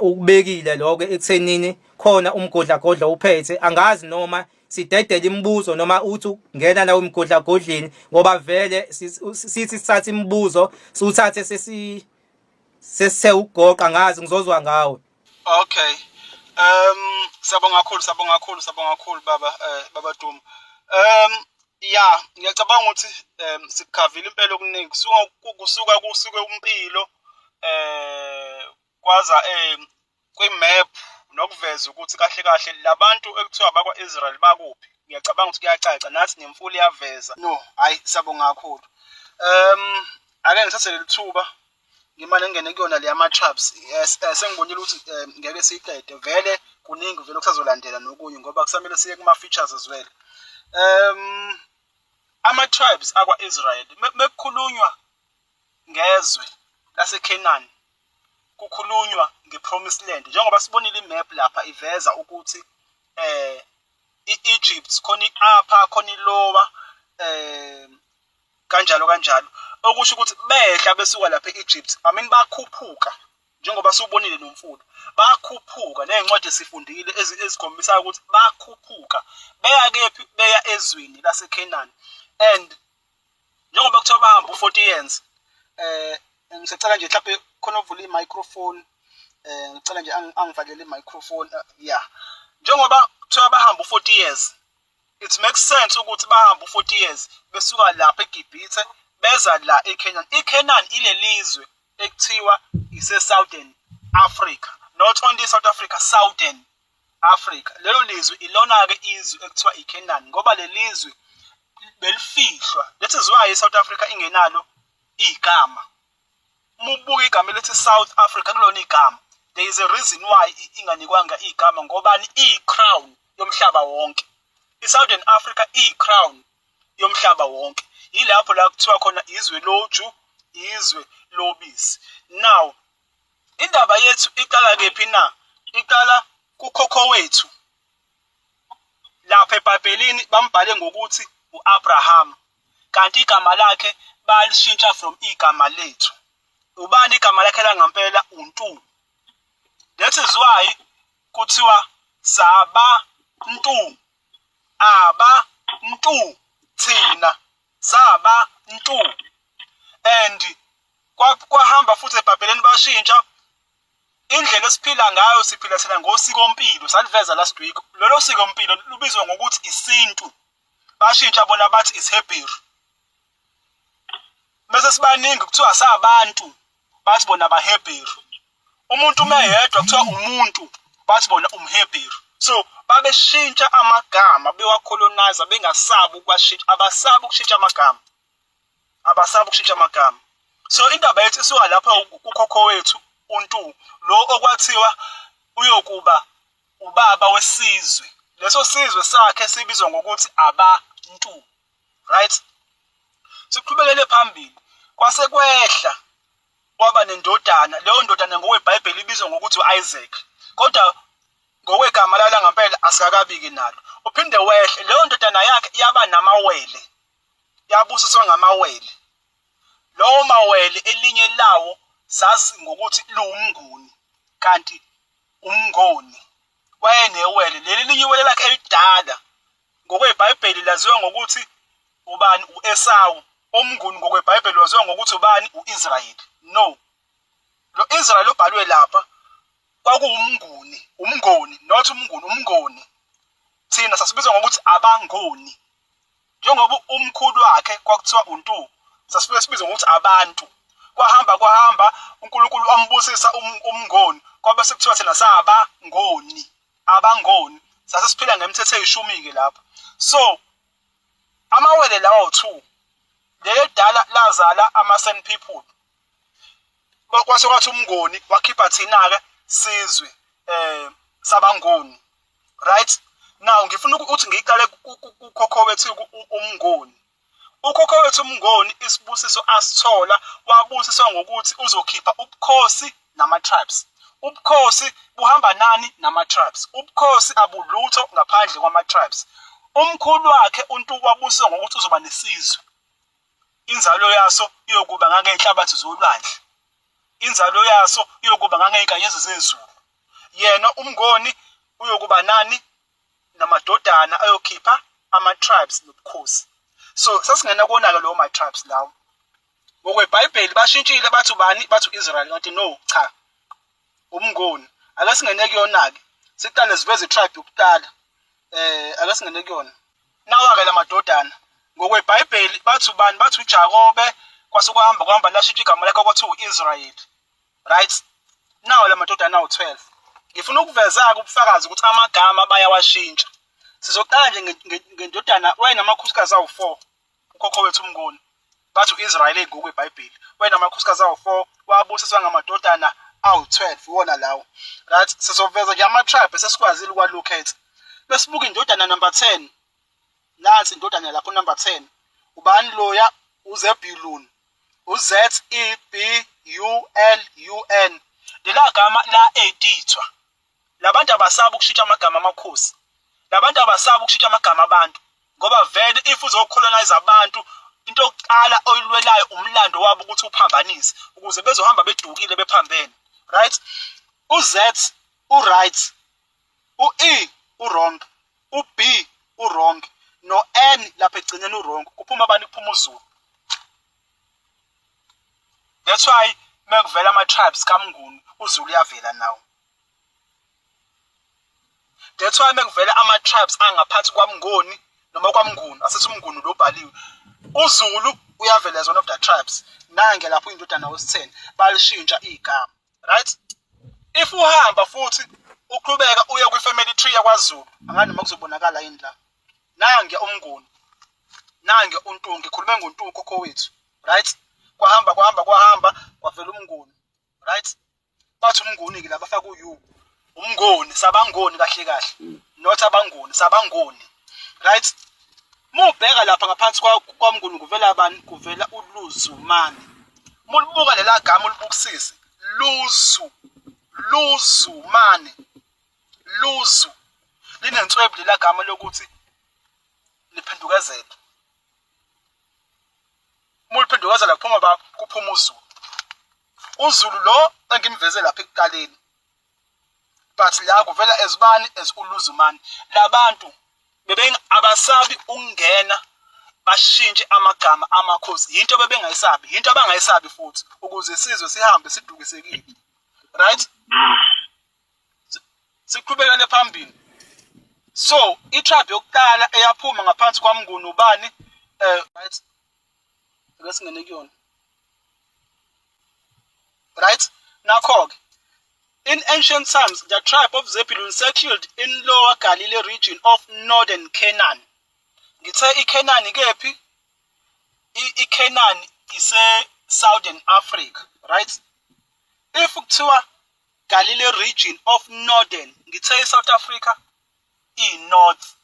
ukubekile lokho ekuthenini khona umgodlagodla uphethe. Angazi noma sidedela imibuzo noma uthi ngena nawe umgodlagodleni ngoba vele sithi sithatha imibuzo siwuthathe sesithe ukugoqa ngazi ngizozwa ngawe. Okay. Sabonga kakhulu baba Duma. Ya, ngiyacabanga ukuthi sikhavile impela okuningi kusuka umpilo kwaza kwi-map nokuveza ukuthi kahle labantu ekuthiwa bakwa-Israel bakuphi. Ngiyacabanga ukuthi kuyacaca nathi nemfula iyaveza. No, hayi sabonga kakhulu. Ake ngithathe leli thuba ngimane ngene kuyona le ama-tribes. Yes, sengibonile ukuthi ngeke siyiqede vele kuningi vele okusazolandela nokunye ngoba kusamele siye kuma-features as well. Ama-tribes akwa-Israel mekukhulunywa ngezwe laseKhanani kukhulunywa nge-Promised Land njengoba sibonile imap lapha iveza ukuthi i-Egypt khona i-upper khona i-lower kanjalo okusho ukuthi behla besuka lapha e-Egypt bakhuphuka njengoba siubonile nomfula bakhuphuka nezincwadi esifundile ezikhombisa ukuthi bakhuphuka beya kephi beya ezweni laseKhanani. And njengoba kuthiwa bahamba u-40 years ngisacela nje mhlawumbe khona uvula i-microphone ngicela nje angifakele i-microphone yeah njengoba kuthiwa bahamba u-40 years it makes sense ukuthi bahamba u-40 years besuka lapha eGibhithe beza la eKhanani. iKhanani ile lizwe ekuthiwa ise-Southern Africa, not only South Africa, Southern Africa. Lelo lizwe ilona-ke izwe ekuthiwa iKhanani ngoba le lizwe belifihlwa. That is why South Africa ingenalo igama. Mubuka igama lethi South Africa kulona igama. There is a reason why inganikwanga igama ngobani i-crown yomhlaba wonke. I-Southern Africa i-crown yomhlaba wonke. Yilapho la kuthiwa khona izwe loju, izwe lobisi. Now, indaba yethu iqala kephi na? Iqala kukhokho wethu. Lapha eBhayibhelini bambhale ngokuthi u-Abraham. Kanti igama lakhe balishintsha from igama lethu. Ubani igama lakhe langempela? uNtu. That is why kuthiwa sabantu. Abantu thina. Sabantu. And kwahamba futhi eBhayibhelini bashintsha indlela esiphila ngayo. Siphila thina ngosikompilo saliveza last week. Lolo sikompilo lubizwa ngokuthi isintu. Bashintsha bona bathi isHebheru. Bese sibaningi kuthiwa sabantu bathi bona abaHebheru. Umuntu meyedwa kuthiwa umuntu bathi bona umHebheru. So babeshintsha amagama bewacolonize bengasabi ukwashintsha. Abasabi ukushintsha amagama. So indaba yethu isuka lapha kukhokho wethu uNtu lo okwathiwa uyokuba ubaba wesizwe. Leso sizwe sakhe sibizwa ngokuthi abantu. Right? Siqhubekele phambili. Kwase kwehla waba nendodana. Leyo ndodana ngokweBhayibheli ibizwa ngokuthi uIsaac. Kodwa ngokwegama la ngempela asikakabiki nalo. Uphinde wehle leyo ndodana yakhe yaba namawele. Yabusiswa ngamawele. Lawo mawele elinye lawo sazi ngokuthi luwumnguni. Kanti umngoni wayenewele. Leli linye iwele lakhe elidala ngokweBhayibheli laziwa ngokuthi ubani? uEsawu. Umnguni ngokweBhayibheli waziwa ngokuthi ubani? uIsrayeli. No. Lo Israel obhalwe lapha kwakuwumnguni, umngoni, not umnguni. Thina sasibiza ngokuthi abangoni. Njengoba umkhulu wakhe kwakuthiwa uNtu, sasibiza ngokuthi abantu. Kwahamba uNkulunkulu ambusisa umngoni, kwabe sekuthiwa thina sabangoni. Abangoni. Sasisiphila ngemithetho eyishumi ke lapha. So amawele lawo 2 leli dala lazala ama-San people. kwase kwathi uMngoni wakhipha thina ke Sizwe sabaNgoni. Right? Now ngifuna ukuthi ngiqale kukhokho wethu uMngoni. Ukhokho wethu uMngoni isibusiso asithola wabusiswa ngokuthi uzokhipha ubukhosi nama-tribes. Ubukhosi buhamba nani nama-tribes. Ubukhosi abulutho ngaphandle kwama-tribes. Umkhulu wakhe uNtuku wabusiswa ngokuthi uzoba nesizwe. Inzalo yaso iyokuba ngangey'hlabathi zolwandle. Inzalo yaso iyokuba ngangey'nkanyezi zezulu. Yena uMngoni uyokuba nani namadodana ayokhipha ama-tribes nobukhosi. So sasingena kona-ke lowo ma-tribes lawo. Ngokwebhayibheli bashintshile bathi ubani? Bathi u-Israyeli. Ngathi no, cha. uMngoni. Ake singene kuyona-ke. Siqale siveze i-tribe yokuqala. Ake singene kuyona. Nawa-ke la madodana. Ngokwebhayibheli bathi ubani? Bathi uJakobe kwase kuhamba lashintsha igama lakhe kwathi u-Israyeli. Right? Nawa la madodana awu-12. Ngifuna ukuveza-ke ubufakazi ukuthi amagama bayawashintsha. Sizoqala nje ngendodana wayenamakhosikazi awu-4. Ukhokho wethu uMngoni. Bathi u-Israyeli ngokwebhayibheli. Wayenamakhosikazi awu-4 wabusiswa ngamadodana awu-12 wona lawo. Right? Sizoveza nje ama-tribe esesikwazile ukwalocate. Besibuka indodana number 10. Nansi indodana lapho number 10. Ubani loya? uZebuluni. uZebulun. Lela gama la edithwa. Labantu abasaba ukushintsha amagama amakhosi. Labantu abasaba ukushintsha amagama abantu. Ngoba vele if uzocolonize abantu into yokuqala oyilwelayo umlando wabo ukuthi uphambanise ukuze bezohamba bedukile bephambene. Right? uZ u-right. u-E u-wrong. u-B u-wrong. no-N lapha egcineni u-wrong. Kuphuma abantu kuphuma uZulu. That's why mekuvela ama-tribes kaMnguni uZulu uyavela nawo. That's why mekuvela ama-tribes angaphansi kwaMngoni noma kwaMnguni asithi uMnguni lo bhaliwe. uZulu uyavela as one of the tribes. Nange lapho indodana wesi-10 balishintsha igama. Right? If uhamba futhi uqhubeka uye kwi-family tree yakwaZulu angani noma kuzobonakala yini la. Nange uMnguni. Nange uNtuku. Ngikhulume ngoNtuku khokho wethu. Right? Kwahamba kwavela uMnguni. Right? Bathi uMnguni ke la bafaka u-U. uMngoni sabaNgoni kahle kahle. Not abaNgoni sabaNgoni. Right? Mubheka lapha ngaphansi kwaMnguni kuvela abani? Kuvela uLuzumane. Mulibuka lela gama ulibukisise. Luzumane. Luzu. Linenswebe lela gama lokuthi liphendukazela. Muliphendukazela kuphuma uZulu. uZulu lo engimveze lapha ekuqaleni. But la kuvela ezibani? As uLuzumane. Labantu abasabi ukungena bashintshe amagama amakhosi. Yinto bebengayisabi, yinto abangayisabi futhi ukuze isizwe sihambe sidukisekile. Right? Siqhubekele phambili. So, i-tribe yokuqala eyaphuma ngaphansi kwaMnguni ubani? Right? Ake singene kuyona. Right? Nakho-ke, in ancient times, the tribe of Zebulun settled in Lower Galilee region of northern Canaan. Ngithe iCanaan kephi? iCanaan ise Southern Africa, right? If kuthiwa Galilee region of northern, ngithe South Africa i-north,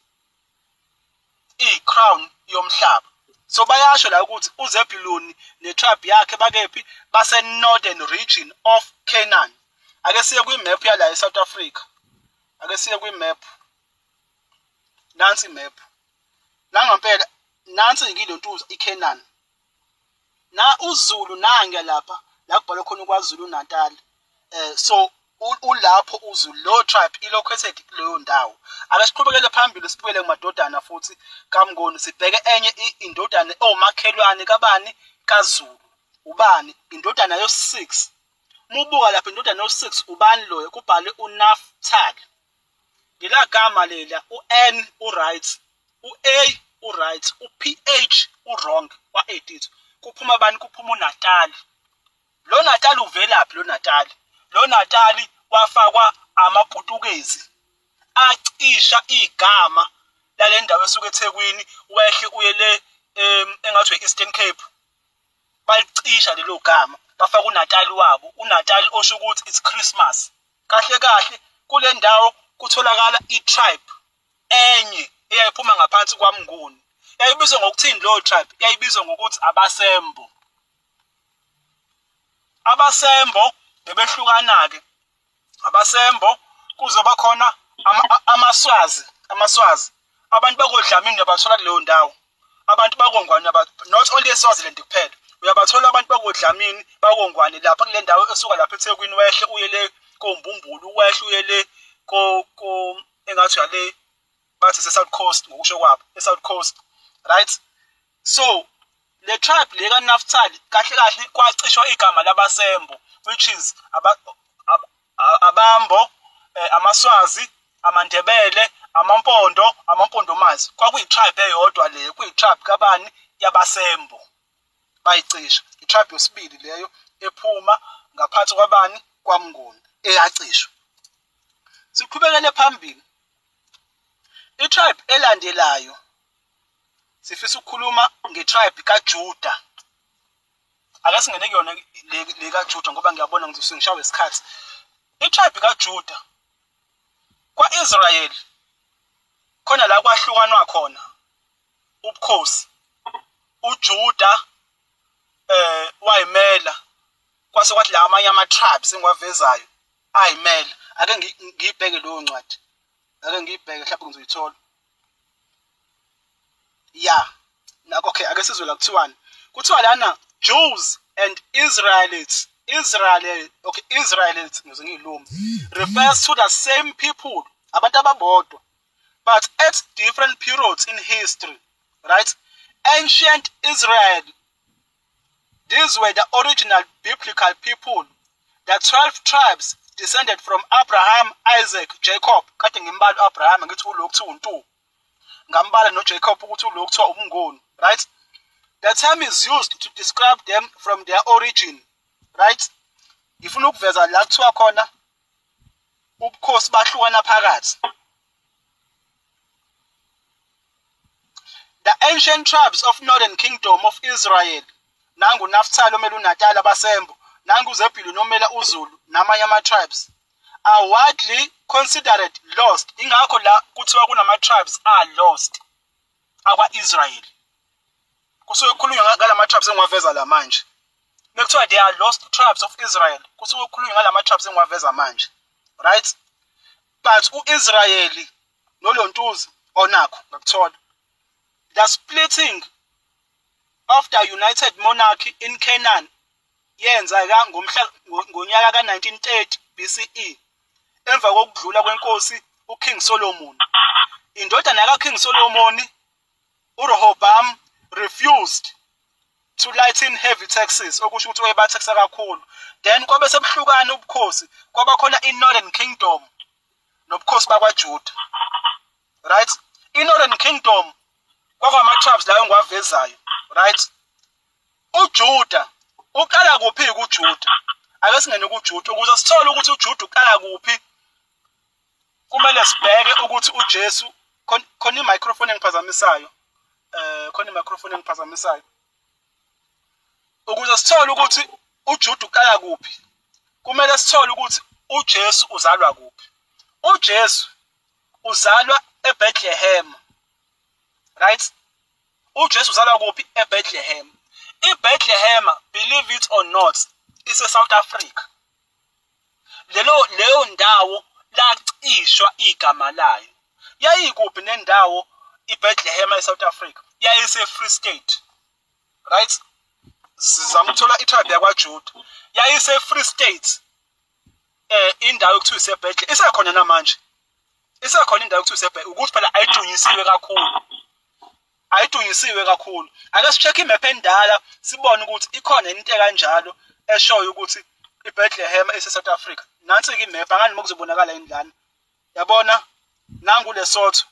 i-crown yomhlaba. So bayasho la ukuthi uZebuluni netribe yakhe bakephi? Base northern region of Canaan. Ake siye kwi-map yala eSouth Africa. Ake siye kwi-map. Nansi map. Nangampela nansi ngilontuza iCanaan. Na uZulu nange lapha la kubhalwe khona kwaZulu Natal. So ulapho uZulu lo tribe ilocated kuleyo ndawo. Ake siqhubekele phambili sibuyele kumadodana futhi kaMngoni sibheke enye indodana omakhelwane kabani? KaZulu. Ubani? Indodana yo-6. Mubuka lapha indodana yo-6 ubani loyo? Kubhale uNaftali. Ngila gama lela u-N u-right, u-A u-right, u-PH u-wrong wa-edit. Kuphuma abantu? Kuphuma uNatali. Lo Natali uvelaphi lo Natali? Lo Natali wafakwa amaPutukezi. Acisha igama lale ndawo esuke eThekwini wehle uye le engathi Eastern Cape. Balicisha lelo gama. bafaka uNatal wabo, uNatal osho ukuthi it's Christmas. Kahle kahle kule ndawo kutholakala i-tribe enye eyayiphuma ngaphansi kwaMnguni. Yayibizwa ngokuthini lo tribe? Yayibizwa ngokuthi abaSembo. abaSembo bebehlukana ke. abaSembo kuzoba khona amaswazi abantu bakoDlamini yabathola kuleyo ndawo, abantu bakongwane, not only eSwaziland kuphela, uyabathola abantu bakoDlamini bakongwane lapha kule ndawo esuka lapha eThekwini wehle uye le koMbumbulu, wehle uye le engathi yale bathi South Coast ngokusho kwabo, eSouth Coast, right? So le tribe le kaNaftali kahle kahle kwacishwa igama labaSembo, which is abambo, amaswazi, amandebele, amampondomazi. Kwakuyitribe eyodwa leyo, kuyitribe kabani? YabaSembo. Bayicisha itribe yosibili leyo ephuma ngaphansi kwabani? KwaMnguni, eyacishwa. Siqhubekele phambili. Itribe elandelayo sifisa ukukhuluma ngetribe kaJuda. Ake singene kuyona le kaJuda ngoba ngiyabona ngithi sengishawe isikhathi. Itribe kaJuda kwaIsrayeli khona la kwahlukanwa khona ubukhosi. uJuda wayimela, kwase kwathi la amanye ama-tribes engiwavezayo ayimela. Ake ngiyibheke leyo ncwadi, ake ngiyibheke mhlawumbe ngizoyithola. Yeah, nakho okay, ake sizwe la kuthiwani. Kuthiwa lana Jews and Israelites refers to the same people, abantu ababodwa, but at different periods in history, right? Ancient Israel, these were the original biblical people, the 12 tribes descended from Abraham, Isaac, Jacob. Kade ngimbala Abraham ngithi ulokhu kuthiwa untu, ngambala noJacob ukuthi ulokhu kuthiwa umngoni, right? The term is used to describe them from their origin, right? Ngifuna ukuveza la kuthiwa khona ubukhosi bahlukana phakathi. The ancient tribes of northern kingdom of Israel, nangu Naftali omele uNatal abaSembo, nangu uZebhuluni nomela uZulu namanye ama-tribes, are widely considered lost. Ingakho la kuthiwa kunama-tribes are lost akwa-Israel. Kusuke kukhulunywa ngalama-tribes engiwaveza la manje. Nekuthiwa they are lost tribes of Israel, kusuke kukhulunywa ngalama-tribes engiwaveza manje, right? But u-Israyeli noLontuzi onakho ngakuthola. The splitting of the United Monarchy in Canaan yenzeka ngonyaka ka-1930 BCE, emva kokudlula kwenkosi uKing Solomon. Indodana kaKing Solomon, uRehoboam, refused to lighten heavy taxes, okusho ukuthi wayebathexa kakhulu. Then kwabe sebuhlukana ubukhosi, kwaba khona i-Northern Kingdom nobukhosi bakwaJuda, right? I-Northern Kingdom kwakama-tribes layo engiwavezayo, right? uJuda uqala kuphi kuJuda? Ake singene kuJuda ukuze sithole ukuthi uJuda uqala kuphi. Kumele sibheke ukuthi uJesu khona i-microphone engiphazamisayo, ukuze sithole ukuthi uJuda uqala kuphi, kumele sithole ukuthi uJesu uzalwa kuphi. uJesu uzalwa eBethlehem, right? uJesu uzalwa kuphi? eBethlehem. iBethlehem, believe it or not, ise-South Africa. Leyo ndawo lacishwa igama layo. Yayikuphi nendawo iBethlehem eSouth Africa? Yayise-Free State, right? Sizama ukuthola itribe yakwaJuda. Yayise-Free State, indawo yokuthiwa iseBethlehem. Isekhona namanje, isekhona indawo yokuthiwa iseBethlehem, ukuthi phela ayidunyisiwe kakhulu. Ake si-check imap endala sibone ukuthi ikhona into kanjalo eshoyo ukuthi iBethlehem ese-South Africa. Nansi-ke imap, angani mokuzobonakala indlana. Yabona, nangu Lesotho.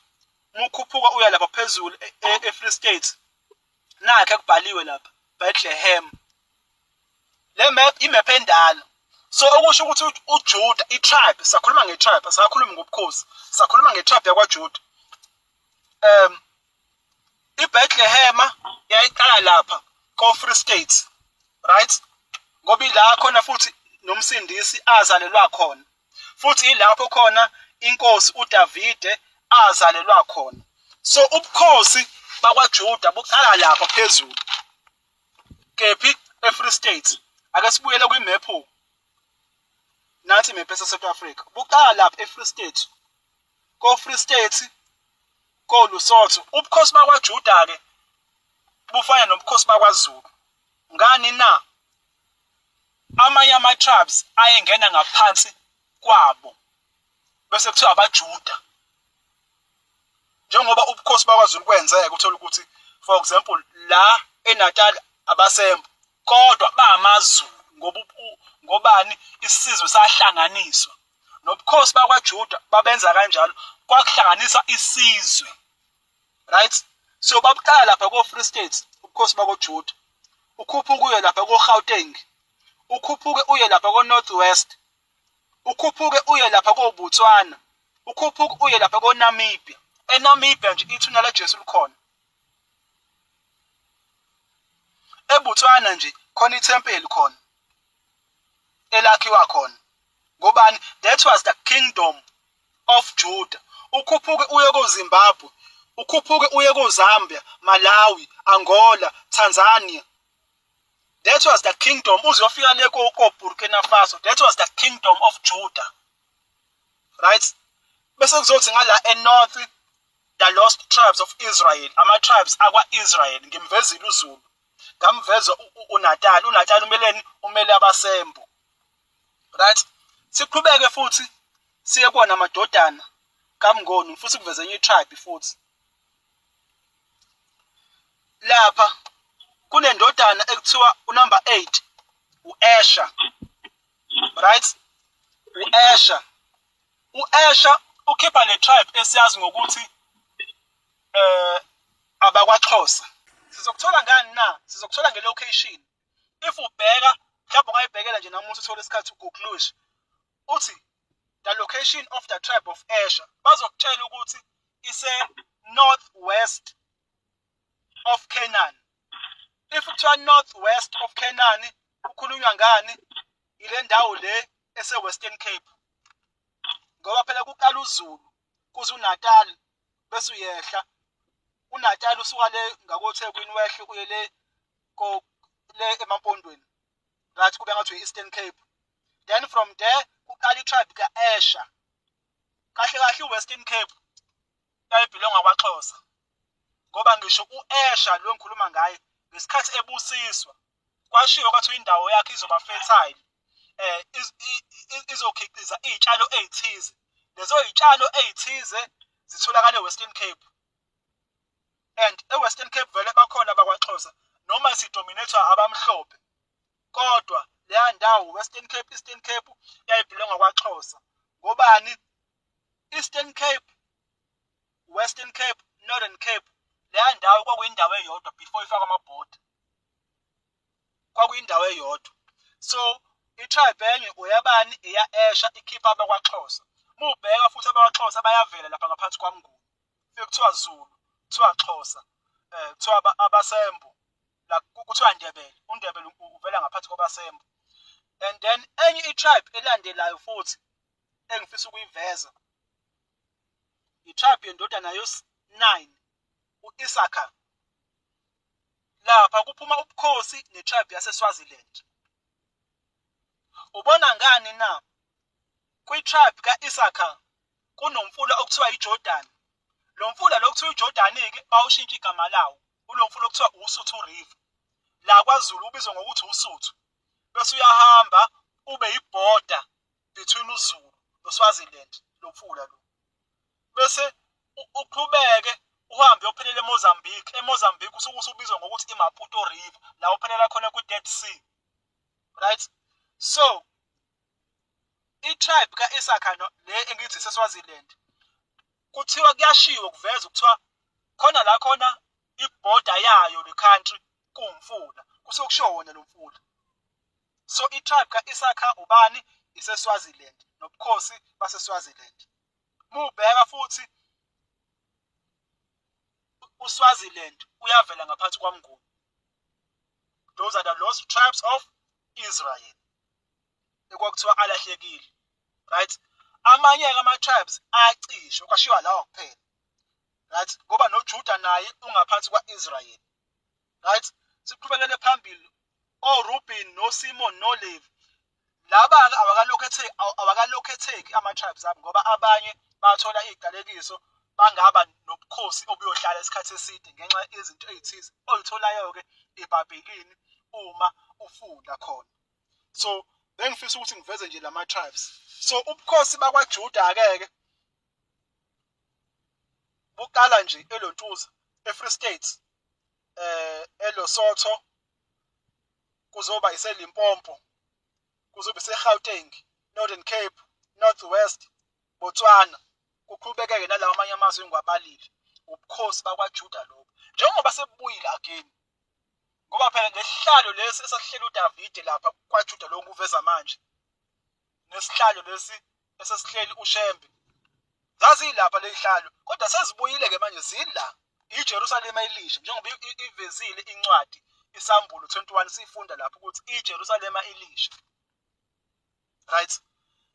Mukhuphuka uya lapha phezulu eFree State, nakhe kubhaliwe lapha Bethlehem. Le map imap endala. So okusho ukuthi uJuda, itribe, sakhuluma ngetribe, asakhulumi ngobukhosi, sakhuluma ngetribe yakwaJuda. iBethlehem yayiqala lapha ko-Free State, right? ngoba ila khona futhi nomsindisi azalelwa khona, futhi ilapho khona inkosi uDavide azalelwa khona. So ubukhosi bakwaJuda buqala lapha phezulu, kephi eFree State. Ake sibuyele kwimephu, nathi imephu yaseSouth Africa. Buqala lapha eFree State, ko-Free State, ko-Lesotho. Ubukhosi bakwaJuda-ke bufana nobukhosi bakwaZulu. Ngani na? Amanye ama-tribes ayengena ngaphansi kwabo bese kuthiwa abaJuda. Njengoba ubukhosi bakwaZulu kwenzeka uthola ukuthi for example la eNatal abasembu kodwa bamaZulu ngobani isizwe sahlanganiswa. Nobukhosi bakwaJuda babenza kanjalo, kwakuhlanganisa isizwe, right? So babuqala lapha ko-Free State ubukhosi bakwaJuda, ukhuphuke uye lapha ko-Gauteng, ukhuphuke uye lapha ko-North West, ukhuphuke uye lapha ko-Botswana, ukhuphuke uye lapha ko-Namibia. eNamibia nje ithuna laJesu likhona. eBotswana nje khona ithempeli khona elakhiwa khona. Ngobani? That was the kingdom of Judah. Ukhuphuke uye ko-Zimbabwe, ukhuphuke uye ko-Zambia, Malawi, Angola, Tanzania. That was the kingdom. Uzofika le ko-Burkina Faso. That was the kingdom of Judah. Right? Bese kuzothi ngala eNorth, the lost tribes of Israel, ama-tribes akwa-Israel. Ngimvezile uZulu, ngamveza uNatal. uNatal umele abasembu. Right? Siqhubeke futhi siye kubona amadodana kaMngoni, futhi kuveze enye tribe futhi. Lapha kunendodana ekuthiwa unumber 8, uAsher. Right? uAsher ukhipha le tribe esiyazi ngokuthi abakwaXhosa. Sizokuthola ngani na? Sizokuthola ngelocation. If ubheka, mhlawumbe ungayibhekela nje namuhla uthole isikhathi uGoogle uthi the location of the tribe of Asher, bazokutshela ukuthi ise northwest of Canaan. If kuthiwa northwest of Canaan, kukhulunywa ngani? Ile ndawo le ese-Western Cape. Ngoba phela kuqala uZulu kuze uNatal bese uyehla. uNatal usuka le ngakoThekwini wehle kuye le eMampondweni. Right, kube ngathi Eastern Cape. Then from there kuqala itribe kaAsher. Kahle kahle uWestern Cape yayibhilonga kwaXhosa. Ngoba ngisho uAsher lo ngikhuluma ngaye ngesikhathi ebusiswa kwashiwo kwathi indawo yakhe izoba fertile. Izokhiqiza izitshalo ezithize. Lezo izitshalo ezithize zitholakala eWestern Cape. And eWestern Cape vele bakhona abakwaXhosa noma sidominator abamhlophe. Kodwa leya ndawo Western Cape, Eastern Cape yayibhilonga kwaXhosa. Ngobani? Eastern Cape, Western Cape, Northern Cape, leya ndawo kwakuyindawo eyodwa before ifaka amabhoda. Kwakuyindawo eyodwa. So itribe enye uyabani eyaAsher ikhipha abakwaXhosa. Mubheka futhi abakwaXhosa bayavela lapha ngaphansi kwaMnguni. Kuthiwa Zulu, kuthiwa Xhosa, kuthiwa abasembu, la kuthiwa Ndebele. uNdebele uvela ngaphansi kwabasembu. And then enye itribe elandelayo futhi engifisa ukuyiveza, itribe yendodana yos-9, uIsaka. Lapha kuphuma ubukhosi netribe yaseSwaziland. Ubona ngani na? Kwitribe kaIsaka kunomfula okuthiwa iJordan. Lo mfula lo kuthiwa iJordan-ke bawushintsha igama lawo. Ulo mfula okuthiwa uSuthu River. La kwaZulu ubizwa ngokuthi uSuthu. Bese uyahamba ube yiborder between uZulu noSwaziland lo mfula lo. Bese uqhubeke uhambe uyophelela eMozambique. eMozambique usuke usubizwa ngokuthi iMaputo River, la uphelela khona ku-Dead Sea. Right? So itribe kaIsaka le engithi seSwaziland kuthiwa kuyashiwo kuveza ukuthiwa khona la khona iborder yayo le country kuwumfula, kusuke kushiwo wona lo mfula. So itribe kaIsaka ubani? IseSwaziland, nobukhosi baseSwaziland. Mubheka futhi uSwaziland uyavela ngaphansi kwaMnguni. Those are the lost tribes of Israel ekwakuthiwa alahlekile, right? Amanye-ke ama-tribes acishwa kwashiwa lawo kuphela, right? Ngoba noJuda naye ungaphansi kwa-Israel, right? Siqhubekele phambili, oReuben noSimon noLevi laba-ke awakalokhetheki ama-tribes abo, ngoba abanye bathola iy'qalekiso bangaba nobukhosi obuyohlala isikhathi eside ngenxa yezinto ey'thize oyitholayo-ke eBhabhelini uma ufunda khona. So bengifisa ukuthi ngiveze nje lama-tribes. So ubukhosi bakwaJuda-ke buqala nje eLotuza, eFree State, eLesotho, kuzoba iseLimpopo, kuzobe iseGauteng, Northern Cape, North West, Botswana, kuqhubekeke nalawo amanye amazwe engiwabalile. Ubukhosi bakwaJuda lobo, njengoba sebubuyile again, ngoba phela ngesihlalo lesi esasihleli uDavide lapha kwaJuda lo kuveza manje, nesihlalo lesi esasihleli uShembe, zazilapha lezihlalo, kodwa sezibuyile-ke manje zila iJerusalema elisha, njengoba ivezile incwadi iSambulo 21 sifunda lapho ukuthi iJerusalema elisha, right?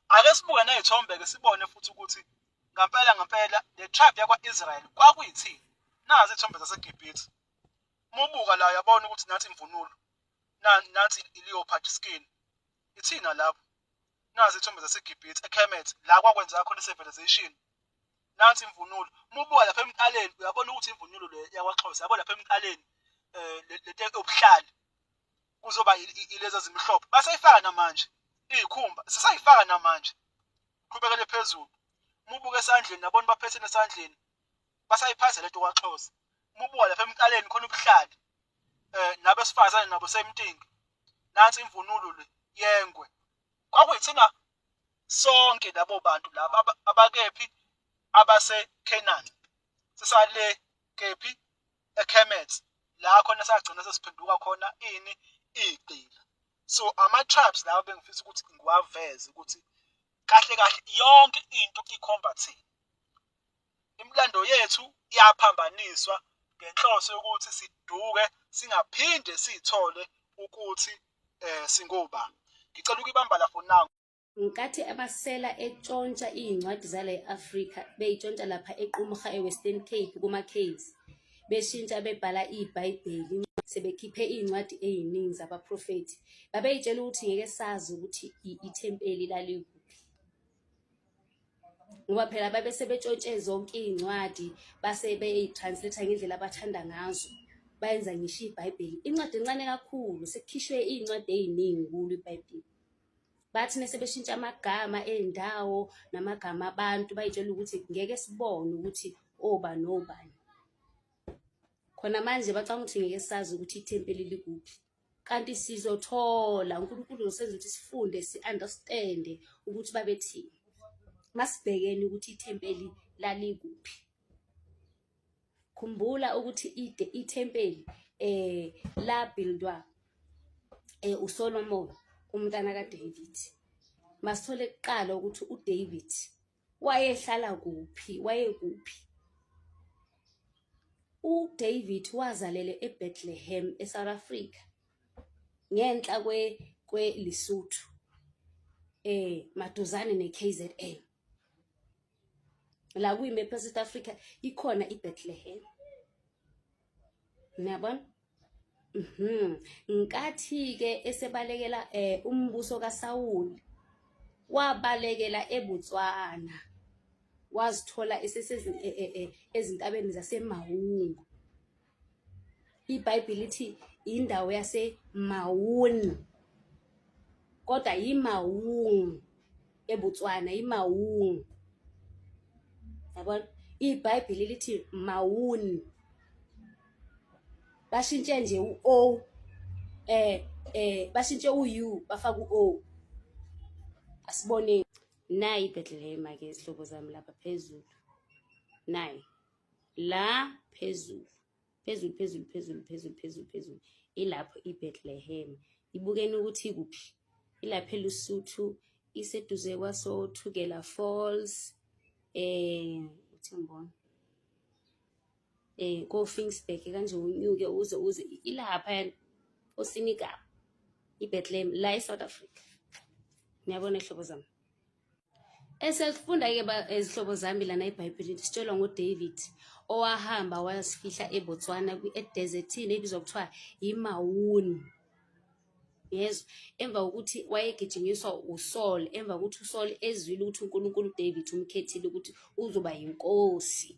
Ake sibuke nezithombe-ke sibone futhi ukuthi ngampela le tribe yakwa-Israel kwakuyithini. Nazi izithombe zaseGibhithe, mubuka la uyabona ukuthi nathi imvunulo, nathi i-leopard skin, ithina lapho. Nazi izithombe zaseGibhithe, eKemet la kwakwenza khona i-civilization, nansi imvunulo. Mubuka lapha emqaleni uyabona ukuthi imvunulo le yakwaXhosa, yabo lapha emqaleni lento yobuhlali kuzoba ilezi zimhlophe, basayifaka namanje izikhumba, sisayifaka namanje. Qhubekele phezulu, mubuke esandleni, yabona baphethe nesandleni, basayiphatha lento kwaXhosa. Mubuka lapha emqaleni khona ubuhlali, nabesifazane nabo semtingi, nansi imvunulo le yengwe. Kwakuyithina sonke labo bantu laba abakephi, abaseKenani, sisale kephi, eKemet, la khona sagcina sesiphenduka khona ini, igqila. So ama-tribes lawo bengifisa ukuthi ngiwaveze ukuthi kahle kahle yonke into ikhomba thina. Imilando yethu iyaphambaniswa ngenhloso yokuthi siduke singaphinde sithole ukuthi singobani. Ngicela ukubamba la for now. Nkathi abasela etshontsha iy'ncwadi zala e-Afrika beyitshontsha lapha eQumrha e-Western Cape kuma-caves, beshintsha bebhala iBhayibheli, sebekhiphe iy'ncwadi ey'ningi zabaprofethi, babeyitshela ukuthi ngeke sazi ukuthi ithempeli lalikuphi, ngoba phela babe sebetshontshe zonke iy'ncwadi base beyi-translate ngendlela abathanda ngazo, bayenza ngisho iBhayibheli incwadi encane kakhulu, sekukhishwe iy'ncwadi ey'ningi kulo iBhayibheli. Bathi nesebeshintsha amagama endawo namagama abantu, bayitshela ukuthi ngeke sibone ukuthi obani obani. Khona manje bacanga ukuthi ngeke sazi ukuthi ithempeli likuphi, kanti sizothola uNkulunkulu usenza ukuthi sifunde, si-understande ukuthi babethini. Masibhekeni ukuthi ithempeli lalikuphi. Khumbula ukuthi ithempeli labuildwa uSolomon, umntana kaDavid. Masithole kuqala ukuthi uDavid wayehlala kuphi, wayekuphi. uDavid wazalele eBethlehem eSouth Africa, ngenhla kweLesotho, maduzane neKZN. La kuyimephi eSouth Africa ikhona iBethlehem. Niyabona? Nkathi-ke esebalekela umbuso kaSawuli, wabalekela eBotswana, wazithola ezintabeni zaseMaun. iBhayibheli lithi indawo yaseMaun, kodwa yiMaun eBotswana, yiMaun. Yabona? iBhayibheli lithi Maun. Bashintshe nje u-O, bashintshe u-U bafaka u-O. Asibone nayi iBethlehem ke izihlobo zami lapha phezulu. Nayi la phezulu ilapho iBethlehem. Ibukeni ukuthi kuphi, ilapha eLesotho, iseduze kwaSothukela Falls, uthi ngibona ko Fingsburg kanje unyuke uze ilapha Osinikapa. iBethlehem la eSouth Africa. Ngiyabona ihlobo zami. Esifunda ke izihlobo zami lana eBhayibhelini sitshelwa ngoDavid owahamba wasifihla eBotswana edesertini ebizwa kuthiwa iMaun. Yes, emva ukuthi wayegijinyiswa uSaul, emva ukuthi uSaul ezwile ukuthi uNkulunkulu uDavid umkhethile ukuthi uzoba yinkosi.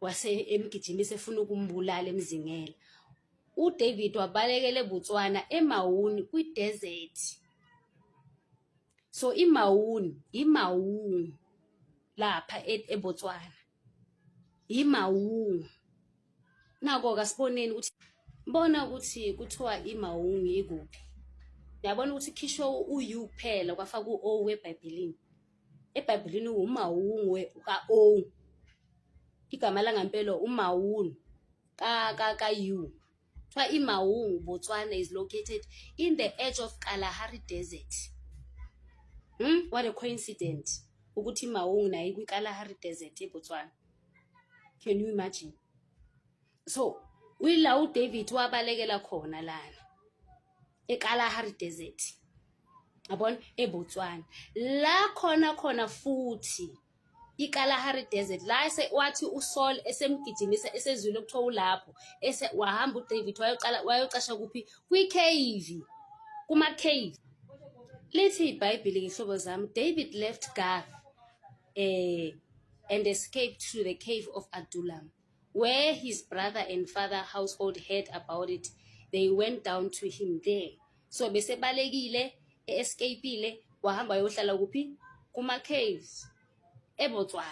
Wase emgijimise efuna ukumbulala emzingela. uDavid wabalekela eBotswana eMaun kwi-desert. So iMaun lapha eBotswana. iMaun. Nako kasiboneni ukuthi mbona ukuthi kuthiwa iMaun ikuphi. Yabona ukuthi khishwe uU kuphela kwafaka uO eBhayibhelini. EBhayibhelini uMaun ka-O. Igama la ngempela uMaun ka U. Kuthiwa iMaun Botswana is located in the edge of Kalahari Desert. What a coincidence. Ukuthi iMaun nayo kwiKalahari Desert eBotswana. Can you imagine? So, wila uDavid wabalekela khona lana eKalahari Desert. Yabona eBotswana. La khona futhi iKalahari Desert la wathi uSaul esemgijimisa esezwile ukuthiwa ulapho wahamba uDavid wayocasha kuphi kwi-cave kuma-cave. Lithi iBhayibheli ngihlobo zami, David left Gath and escaped to the cave of Adullam. Where his brother and father household heard about it, they went down to him there. So bese balekile escapeile wahamba yohlala kuphi kuma-caves eBotswana.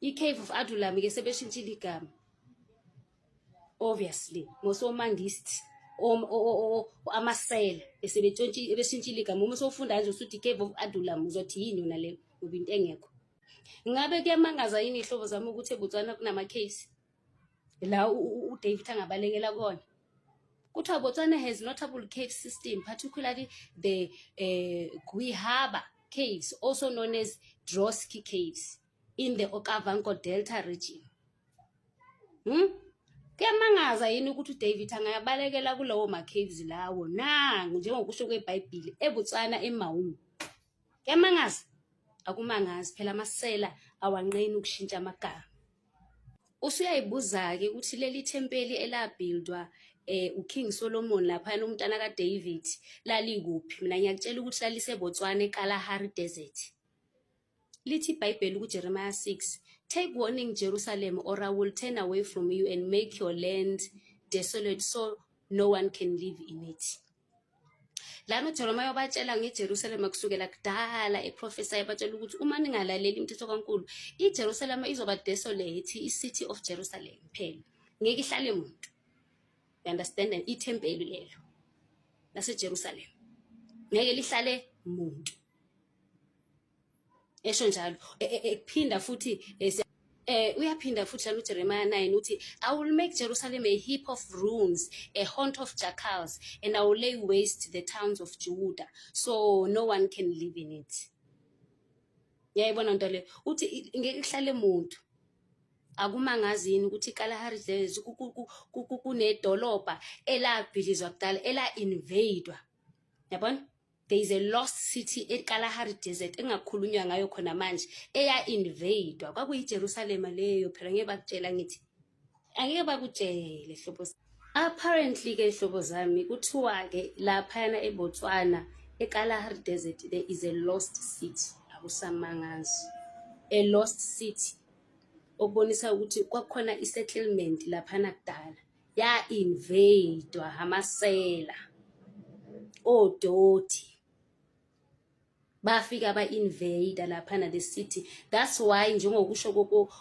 I-cave of Adullam ke sebeshintshile igama. Obviously, mosomangist amasela besebeshintshile igama. Uma sofunda nje usuthi i-cave of Adullam uzothi yini yona leyo ngoba into engekho. Ngabe kuyamangaza yini ihlobo zami ukuthi eBotswana kunama-caves la uDavid angabalekela kona. Kuthiwa Botswana has notable cave system, particularly the Gwichaba Caves, also known as Droski Caves, in the Okavango Delta region. Kuyamangaza yini ukuthi uDavid angabalekela kulawo ma-caves lawo njengokusho kweBhayibheli eBotswana eMaun. Kuyamangaza? Akumangazi phela amasela awanqeni ukushintsha amagama. Usuyayibuza-ke ukuthi leli thempeli elabhildwa uKing Solomon lapha nomntana kaDavid lalikuphi. Mina ngiyakutshela ukuthi laliseBotswana eKalahari Desert. Lithi iBhayibheli kuJeremiah 6, take warning Jerusalem, or I will turn away from you and make your land desolate so no one can live in it. Lana Jeremiah batshela ngeJerusalem kusukela kudala eprophesy batshela ukuthi uma ningalaleli imithetho kaNkulunkulu iJerusalem izoba desolate, i-city of Jerusalem phela ngeke ihlale umuntu. You understand? Ithempeli lelo laseJerusalem ngeke lihlale umuntu. Esho njalo ephinda futhi uyaphinda futhi la uJeremiah 9 uthi I will make Jerusalem a heap of ruins, a haunt of jackals, and I will lay waste the towns of Judah so no one can live in it. Yayibona into le uthi ngeke ihlale umuntu. Akumangazini ukuthi iKalahari Desert kunedolobha elabhilizwa kudala ela-invadwa. Yabona? There is a lost city eKalahari Desert engakhulunywa ngayo khona manje eya-invadwa. KwakuyiJerusalem leyo phela ngeke bakutshela ngithi. Angeke bakutshele hlobo. Apparently ke hlobo zami kuthiwa ke laphana eBotswana eKalahari Desert there is a lost city. Akusamangazi. A lost city. Okubonisa ukuthi kwakhona isettlement laphana kudala ya-invadwa amasela odoti. Bafika ba-invader laphana the city. That's why njengokusho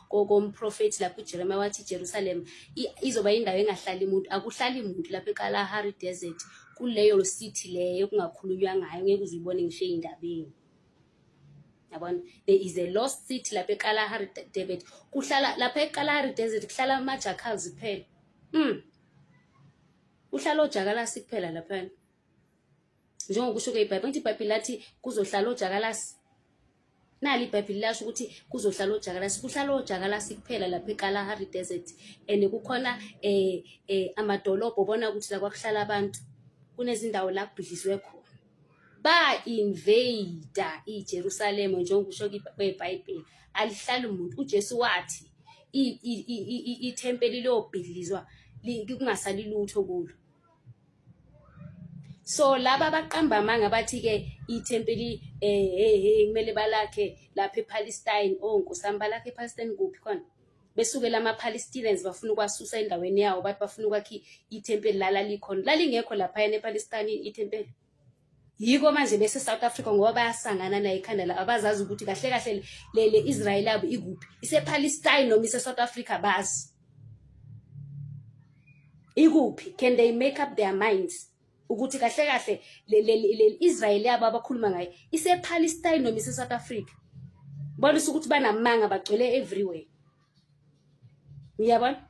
komprofethi lapho uJeremiah wathi Jerusalem izoba indawo engahlali umuntu. Akuhlali umuntu lapha eKalahari Desert kuleyo city leyo kungakhulunywa ngayo ngeke uzibone ngisho eindabeni. Yabona, there is a lost city lapha eKalahari Desert. Kuhlala lapha eKalahari Desert kuhlala ama-jackals kuphela. Uhlala ojakalasi kuphela lapha. Njengokusho kweBhayibheli ngithi iBhayibheli lathi kuzohlala ojakalasi. Nali iBhayibheli lasho ukuthi kuzohlala ojakalasi. Kuhlala ojakalasi kuphela lapha eKalahari Desert and kukhona amadolobho bona ukuthi la kwakuhlala abantu. kunezindawo la kubhidlizwe khona. Ba-invade iJerusalem njengokusho kweBhayibheli. Alihlali umuntu. uJesu wathi ithempeli lobhidlizwa kungasali lutho kulo. So laba abaqamba amanga bathi ke ithempeli kumele balakhe lapha ePalestine. Nkosana balakhe ePalestine kuphi khona? Besuke lama Palestinians bafuna ukwasusa endaweni yawo bathi bafuna ukwakha ithempeli lala likhona. Lalingekho lapha ePalestine ithempeli. Yiko manje bese South Africa ngoba bayasangana naye ekhanda la abazazi ukuthi kahle kahle le Israel yabo ikuphi. Ise Palestine noma ise South Africa bazi. Ikuphi? Can they make up their minds? Ukuthi kahle kahle le Israel yabo abakhuluma ngayo ise Palestine noma ise South Africa. Bonisa ukuthi banamanga bagcwele everywhere. Ngiyabona?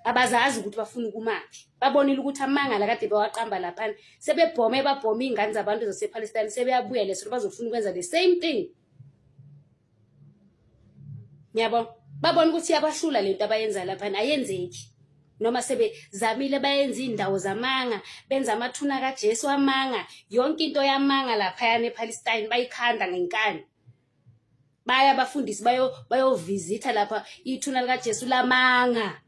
Abazazi ukuthi bafuna ukumaphi. Babonile ukuthi amanga la kade bewaqamba lapha sebebhome babhoma ingane zabantu zasePalestine sebeyabuya leso bazofuna ukwenza the same thing. Ngiyabona? Babona ukuthi yabahlula lento abayenza lapha ayenzeki. Noma sebezamile bayenza indawo zamanga, benza amathuna kaJesu amanga, yonke into yamanga lapha yana ePalestine bayikhanda ngenkani. Baya abafundisi bayo visita lapha ithuna likaJesu lamanga.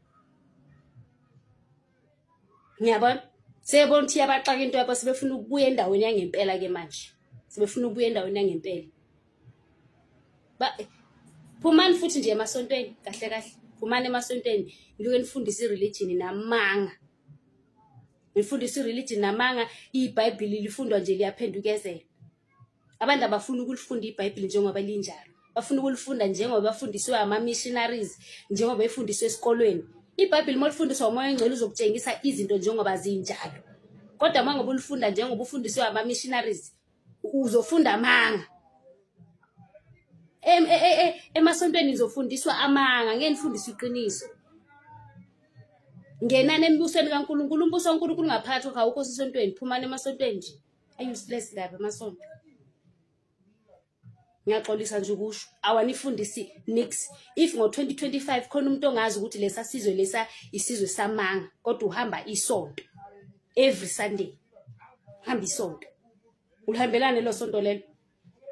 Ngiyabona? Sebona ukuthi yabaxaka into yabo sebefuna ukubuya endaweni yangempela ke manje. Sebefuna ukubuya endaweni yangempela. Phumani futhi nje emasontweni kahle kahle. Phumani emasontweni ngiluke nifundisa ireligion namanga. Nifundisa ireligion namanga, iBhayibheli lifundwa nje liyaphendukezela. Abantu abafuna ukulifunda iBhayibheli njengoba linjalo. Bafuna ukulifunda njengoba bafundiswe ama missionaries, njengoba befundiswe esikolweni. iBhayibheli molifundiswa umoya engcwele uzokutshengisa izinto njengoba zinjalo. Kodwa mangabe ulifunda njengoba ufundiswe ama missionaries, uzofunda amanga. Emasontweni nizofundiswa amanga, ngeke nifundiswe iqiniso. Ngenani embusweni kaNkulunkulu, umbuso kaNkulunkulu ngaphakathi kwakho awukho sesontweni, phumani emasontweni nje. Useless lapha emasonto. Ngiyaxolisa nje ukusho awanifundisi nix. If ngo2025 khona umuntu ongazi ukuthi lesa sizwe lesa isizwe samanga, kodwa uhamba isonto every Sunday. Hamba isonto. Ulihambelane lo sonto lelo.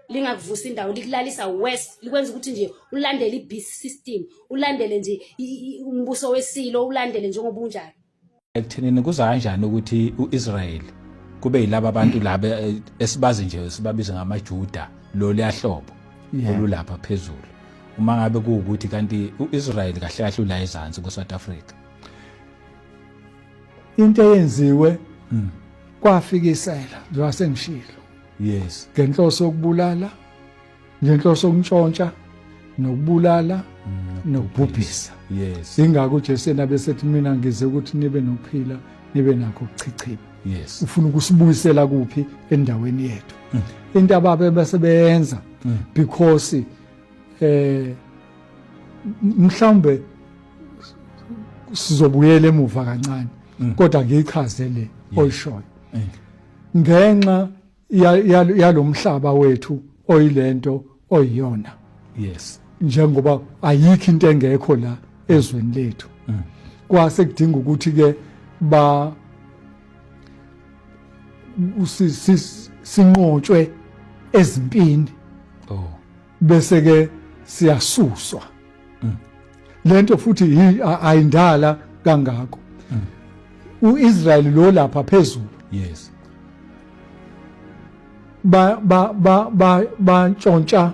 Lingakuvusa indawo likulalisa west, likwenza ukuthi nje ulandele ibeast system, ulandele nje umbuso wesilo, ulandele njengoba unjalo. Ekuthenini kuza kanjani ukuthi uIsrael kube yilabo abantu laba esibazi nje sibabiza ngamaJuda lo liyahlobo olulapha phezulu. Uma ngabe kuukuthi kanti uIsrael kahle kahle ula ezantsi kuSouth Africa. Into eyenziwe kwafikisela njengoba sengishilo. Yes. Ngenhloso yokubulala, ngenhloso yokuntshontsha, nokubulala, nokubhubhisa. Yes. Ingakho uJesu nabe sethi mina ngize ukuthi nibe nokuphila, nibe nakho ukuchichima. Yes. Ufuna ukusibuyisela kuphi endaweni yethu. Into ababe basebenza because mhlawumbe sizobuyela emuva kancane kodwa ngiyichazele oyishoyo. Ngenxa yalomhlaba wethu oyilento oyiyona. Yes. Njengoba ayikho into engekho la ezweni lethu. Kwase kudinga ukuthi ke sinqotshwe ezimpini. Bese ke siyasuswa. Lento futhi ayindala kangako. uIsrael lo lapha phezulu. Yes. ba ntshontsha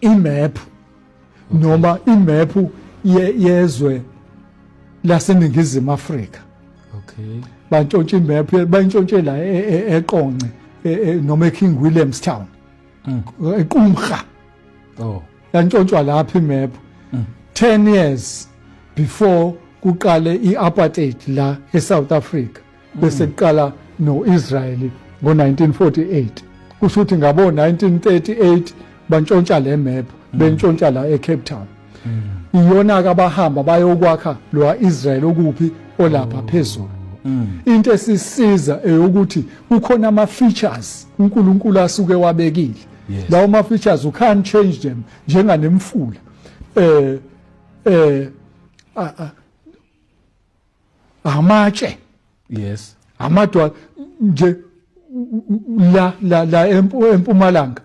imap noma imap yezwe laseNingizimu Afrika. Okay. Bantshontsha imap bayintshontshe la eQonce noma eKing Williamstown. eQumrha. Oh. Yantshontshwa lapha imap 10 years before kuqale iapartheid la eSouth Africa. Bese kuqala noIsrael ngo1948. Kusho ukuthi ngabo 1938 bantshontsha le map, bentshontsha la eCape Town. Iyona ke abahamba bayokwakha lo Israel okuphi olapha phezulu. Into esisiza eyokuthi kukhona ama features uNkulunkulu asuke wabekile. Lawo ma features you can't change them njenganemfula. Amatshe. Yes. amadwala nje la eMpumalanga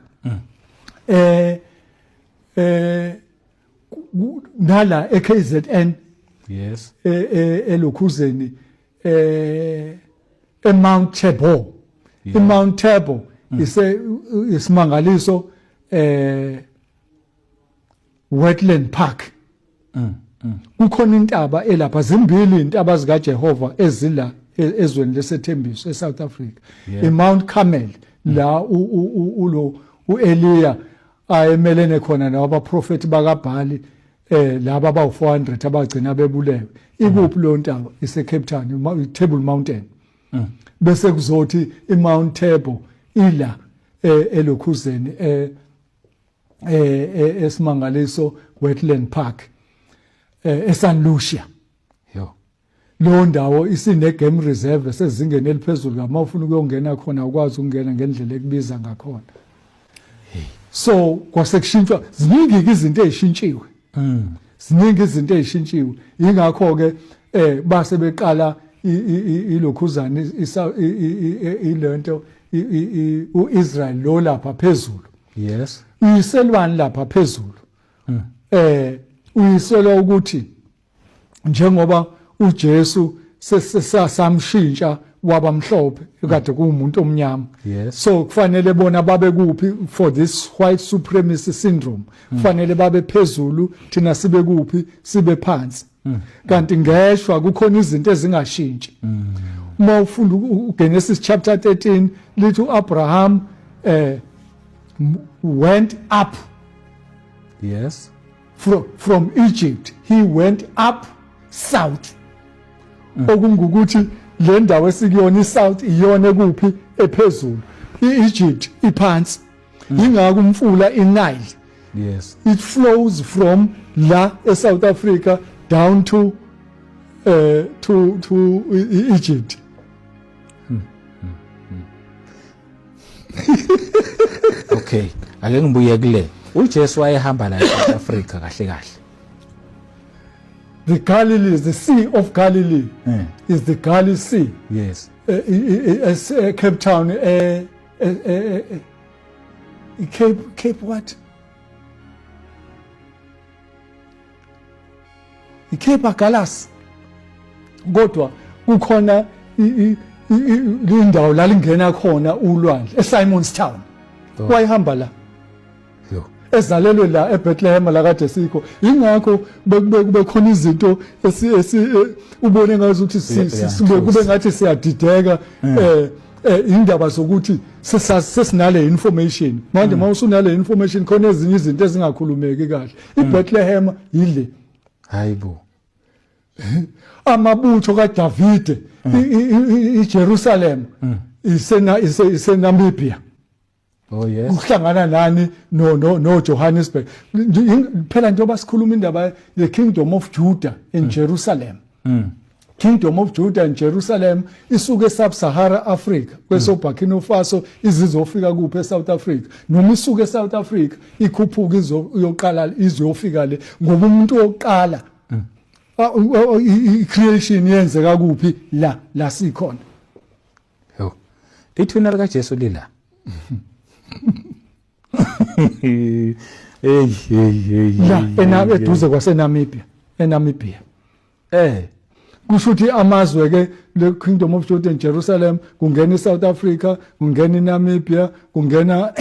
nala eKZN yes elokhuzeni eMount Tabor. iMount Tabor isimangaliso wetland park. Kukhona intaba elapha zimbili intaba zika Jehova ezila ezweni lesethembiso eSouth Africa. iMount Carmel la uEliya ayemelene khona nabaprofeti bakaBhali laba abawu400 abagcina bebulewe. Ikuphi lo ntaba iseCape Town, iTable Mountain. Bese kuzothi iMount Tabor ila elokhuzeni esimangaliso wetland park eSan Lucia. Lo ndawo isine game reserve sezingeni eliphezulu ngama ufuna ukuyongena khona ukwazi ukungena ngendlela ekubiza ngakhona. So kwasekushintsha ziningi izinto ezishintshiwe. Ziningi izinto ezishintshiwe. Ingakho ke base beqala ilokhuzana ilento uIsrael lo lapha phezulu. Yes. Uyiselwani lapha phezulu. Uyiselwa ukuthi njengoba uJesu sesamshintsha wabamhlophe kade kuumuntu omnyama. So kufanele bona babe kuphi for this white supremacy syndrome. Kufanele babe phezulu thina sibe kuphi sibe phansi. Kanti ngeshwa kukhona izinto ezingashintshi. Uma ufunda uGenesis chapter 13 lithi uAbraham went up. Yes. From Egypt he went up south. Okungukuthi le ndawo esikuyona iSouth iyona kuphi ephezulu. iEgypt iphansi. Ingakho umfula iNile. Yes. It flows from la eSouth Africa down to Egypt. Okay, ake ngibuye kule. uJesu wayehamba la eSouth Africa kahle kahle. The Galilee, the Sea of Galilee, is the Galilee Sea. Yes. Cape Town, Cape what? Cape Agalas. Kodwa kukhona indawo la lingena khona ulwandle eSimonstown. Wayihamba la. Ezalelwe la eBethlehem la kade sikho. Ingakho kube khona izinto ubone ngazo ukuthi kube ngathi siyadideka indaba zokuthi sesinale information. Manje mawusunale information khona ezinye izinto ezingakhulumeki kahle. iBethlehem yile. Hayibo. Amabutho kaDavide iJerusalem iseNamibia. Oh yes. Uhlangana nani no Johannesburg. Phela nje basikhuluma indaba the Kingdom of Judah in Jerusalem. Kingdom of Judah in Jerusalem isuke eSub-Sahara Africa kweso Burkina Faso izizofika kuphi eSouth Africa. Noma isuke eSouth Africa ikhuphuka izoqala izofika le ngoba umuntu oqala creation yenzeka kuphi la sikhona. Yo. Lithuna lika Jesu lila. La eduze kwaseNamibia eNamibia. Kusho ukuthi amazwe ke le Kingdom of Judah in Jerusalem kungena eSouth Africa, kungena eNamibia, kungena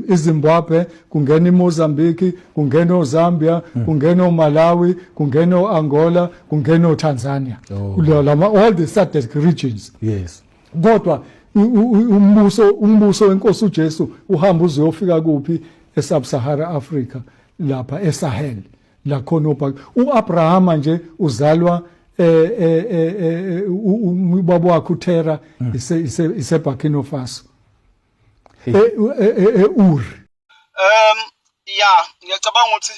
iZimbabwe, kungena eMozambique, kungena eZambia, kungena eMalawi, kungena eAngola, kungena eTanzania. All the SADC regions. Yes. Kodwa umbuso wenkosi uJesu uhamba uzofika kuphi eSub-Sahara Africa lapha eSahel la khona uAbraham nje uzalwa ubaba wakhe uTera ise Burkina Faso Ur. Ya ngiyacabanga ukuthi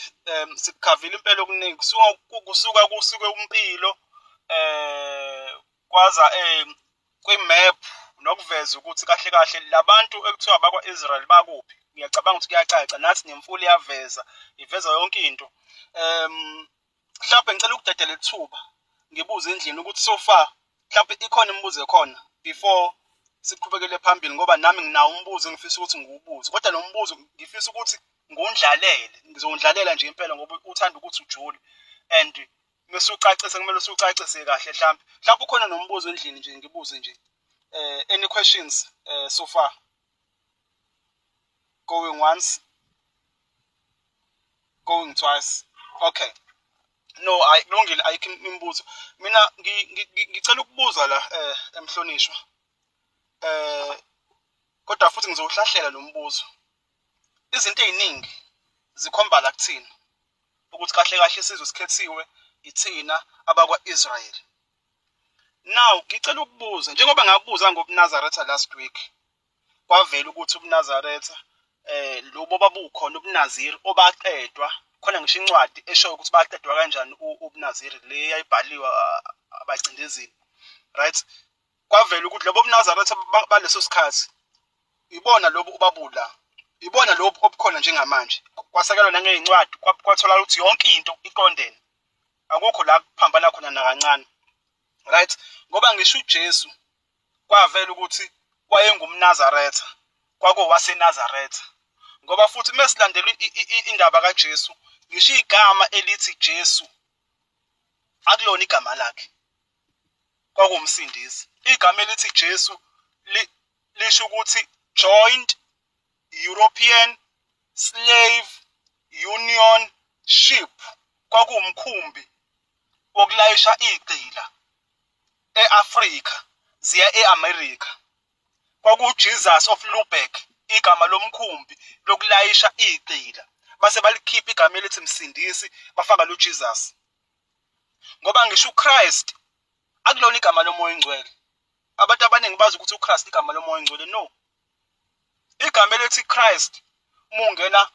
sikukhavile impela okuningi kusuka umpilo kwaza kwimap nokuveza ukuthi kahle kahle labantu ekuthiwa abakwaIsrael bakuphi. Ngiyacabanga ukuthi kuyacaca nathi nemfula iyaveza iveza yonke into. Mhlawumbe ngicela ukudedela ithuba ngibuze endlini ukuthi so far mhlawumbe ikhona imibuzo ekhona before siqhubekele phambili ngoba nami nginawo umbuzo engifisa ukuthi ngiwubuze. Kodwa lo mbuzo ngifisa ukuthi ngundlalele, ngizondlalela nje impela ngoba uthanda ukuthi ujule and mesucacise kumele usucacise kahle mhlawumbe ukhona nombuzo endlini nje ngibuze nje. Any questions so far? Going once, going twice. Okay. No, kulungile ayikho imibuzo. Mina ngicela ukubuza la emhlonishwa. Kodwa futhi ngizohlahlela lo mbuzo. Izinto eziningi zikhomba la kuthina ukuthi kahle kahle isizwe sikhethiwe ithina abakwa-Israel. Now ngicela ukubuza njengoba ngakubuza ngobuNazaretha last week. Kwavela ukuthi ubuNazaretha lobo babukhona ubunaziri obaqedwa khona ngisho incwadi eshoyo ukuthi baqedwa kanjani ubunaziri le yayibhaliwa abacindezini. Right? Kwavela ukuthi labo buNazaretha baleso sikhathi ibona lobo ubabula. Ibona lobo obukhona njengamanje. Kwasekelwa nangezincwadi kwathola ukuthi yonke into iqondene. Akukho la kuphambana khona nakancane. Right? Ngoba ngisho uJesu kwavela ukuthi wayengumNazaretha. KwakuwaseNazaretha. Ngoba futhi mesilandela indaba kaJesu, ngisho igama elithi Jesu akulona igama lakhe. Kwakuwumsindisi. Igama elithi Jesu lisho ukuthi joined European Slave Union Ship. Kwakuwumkhumbi wokulayisha igqila eAfrika ziya eAmerica. KwakuJesus of Lubeck, igama lomkhumbi lokulayisha igqila. Base balikhipha igama elithi msindisi bafaka lo Jesus. Ngoba ngisho uChrist akulona igama lomoya ingcwele. Abantu abaningi bazi ukuthi uChrist igama lomoya ingcwele. No. Igama elithi Christ mungena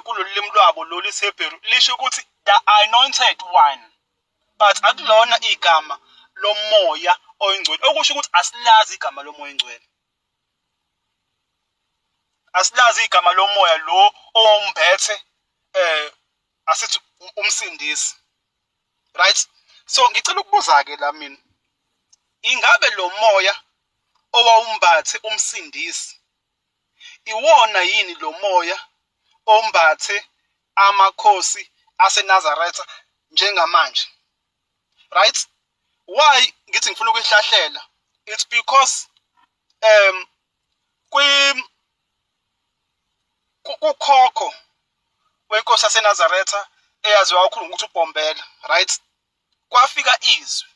kulolu limi lwabo lo lesiHebheru lisho ukuthi the anointed one. But akulona igama lomoya oyingcwele. Okusho ukuthi asilazi igama lomoya ingcwele. Asilazi igama lomoya lo owombethe asithi umsindisi. Right? So ngicela ukubuza ke la mina. Ingabe lo moya owawumbathe umsindisi iwona yini lo moya ombathe amakhosi aseNazaretha njengamanje? Right? Why ngithi ngifuna ukuhlahlela? It's because kukhokho wenkosi yaseNazaretha eyaziwa kakhulu ngokuthi uBhombela, right? Kwafika izwi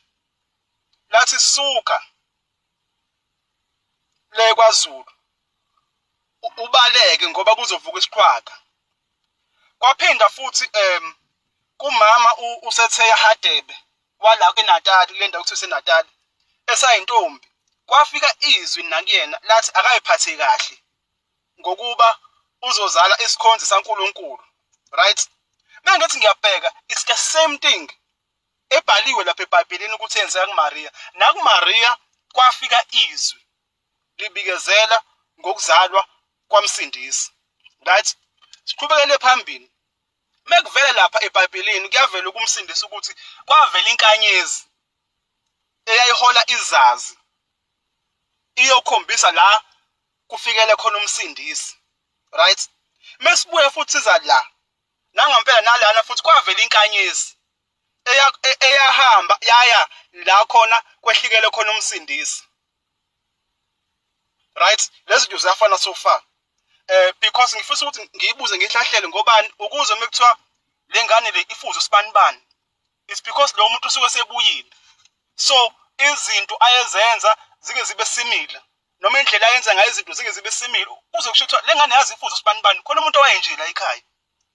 lathi suka le kwaZulu ubaleke ngoba kuzovuka isiqhwaga. Kwaphinda futhi kumama uSetheya Hadebe wala eNatali kule ndawo kuthiwa eNatali esayintombi. Kwafika izwi nakuyena lathi akayiphathe kahle ngokuba uzozala isikhonzi saNkulunkulu. Right? Mengathi ngiyabheka it's the same thing ebhaliwe lapha eBhayibhelini ukuthi yenzeka kuMaria. NakuMaria kwafika izwi libikezela ngokuzalwa kwamsindisi. Right? Siqhubekele phambili. Mekuvela lapha eBhayibhelini kuyavela ukumsindisa ukuthi kwavela inkanyezi eyayihola izazi iyokhombisa la kufikele khona umsindisi. Right? Mesibuye futhi siza la nangempela nalana futhi kwavela inkanyezi eyahamba yaya la khona kwehlikele khona umsindisi. Right? Lezi zinto ziyafana so far. Because ngifisa ukuthi ngiyibuze ngihlahlele ngobani ukuze mekuthiwa lengane le ifuzo sibanibani. It's because lo muntu usuke sebuyile. So izinto ayezenza zike zibe simile. Noma indlela ayenza ngayo izinto zike zibe simile. Uze kusho ukuthi lengane yazi ifuzo sibanibani. Khona umuntu owayenje la ekhaya.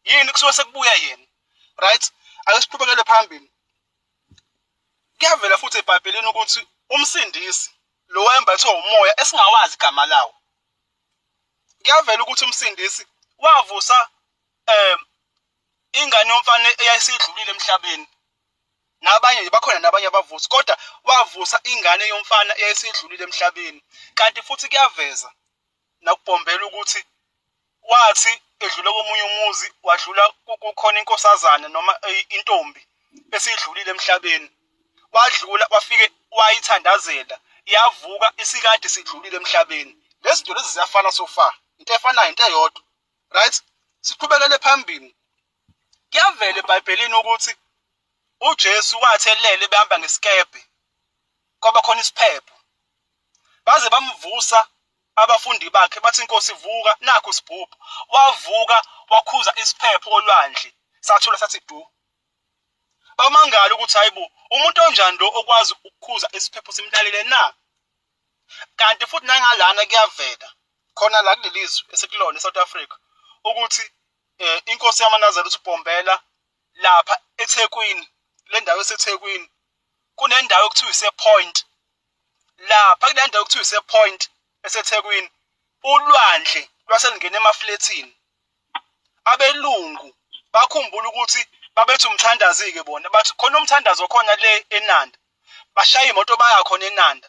Yini kusuke sekubuya yena. Right? Ake siqhubekele phambili. Kuyavela futhi eBhayibhelini ukuthi umsindisi lo wembathwe umoya esingawazi igama lawo. Kuyavela ukuthi umsindisi wavusa ingane yomfana eyayisidlulile emhlabeni. Nabanye bakhona nabanye abavusi kodwa wavusa ingane yomfana eyayisidlulile emhlabeni. Kanti futhi kuyaveza nakuBhombela ukuthi wathi edlula komunye umuzi wadlula kukhona inkosazana noma intombi esidlulile emhlabeni. Wadlula wafike wayithandazela yavuka isikade sidlulile emhlabeni. Lezi zinto lezi ziyafana so far. Into efanayo into eyodwa. Right? Siqhubekele phambili. Kuyavela eBhayibhelini ukuthi uJesu wathi elele behamba ngesikebhe kwaba khona isiphepho. Baze bamvusa abafundi bakhe bathi inkosi vuka nakho sibhubha. Wavuka wakhuza isiphepho olwandle. Sathula sathi du. Bamangala ukuthi hayibo umuntu onjani lo okwazi ukukhuza isiphepho simlalele na. Kanti futhi nangalana kuyavela khona la kulelizwe esikulona eSouth Africa ukuthi inkosi yamaNazaretha uBhombela lapha eThekwini le ndawo eseThekwini kunendawo ekuthiwa isePoint lapha kule ndawo ekuthiwa isePoint eseThekwini ulwandle lwaselingena emafletini abelungu bakhumbula ukuthi babethu umthandazi ke bona bathi khona umthandazo khona le eNanda bashaya imoto baya khona eNanda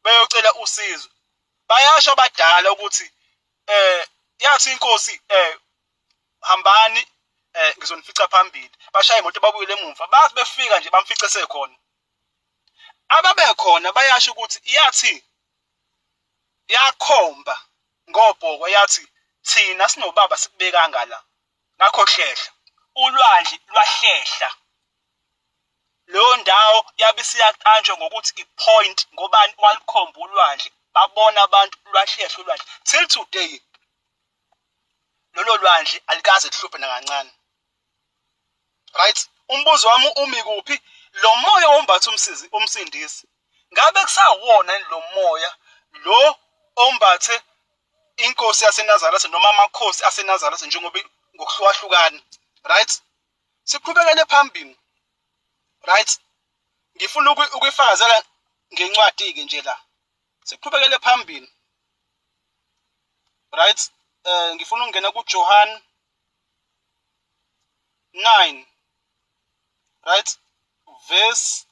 bayocela usizo bayasho badala ukuthi yathi inkosi hambani ngizonifica phambili bashaya imoto babuyele emuva bathi befika nje bamfice sekhona ababekhona bayasho ukuthi yathi yakhomba ngobhoko yathi thina sinobaba sikubekanga la ngakho hlehla ulwandle lwahlehla leyo ndawo yabe siyaqanjwa ngokuthi iPoint ngobani walikhomba ulwandle babona abantu lwahlehla ulwandle till today lolo lwandle alikaze lihluphe nakancane. Right? Umbuzo wami umi kuphi lo moya ombatha umsindisi ngabe kusawona lo moya lo ombathe inkosi yaseNazaretha noma amakhosi aseNazaretha njengoba ngokuhlukahlukana. Right? Siqhubekele phambili. Right? Ngifuna ukuyifakazela ngencwadi ke nje la. Siqhubekele phambili. Right? Ngifuna ukungena kuJohn 9. Right? Verse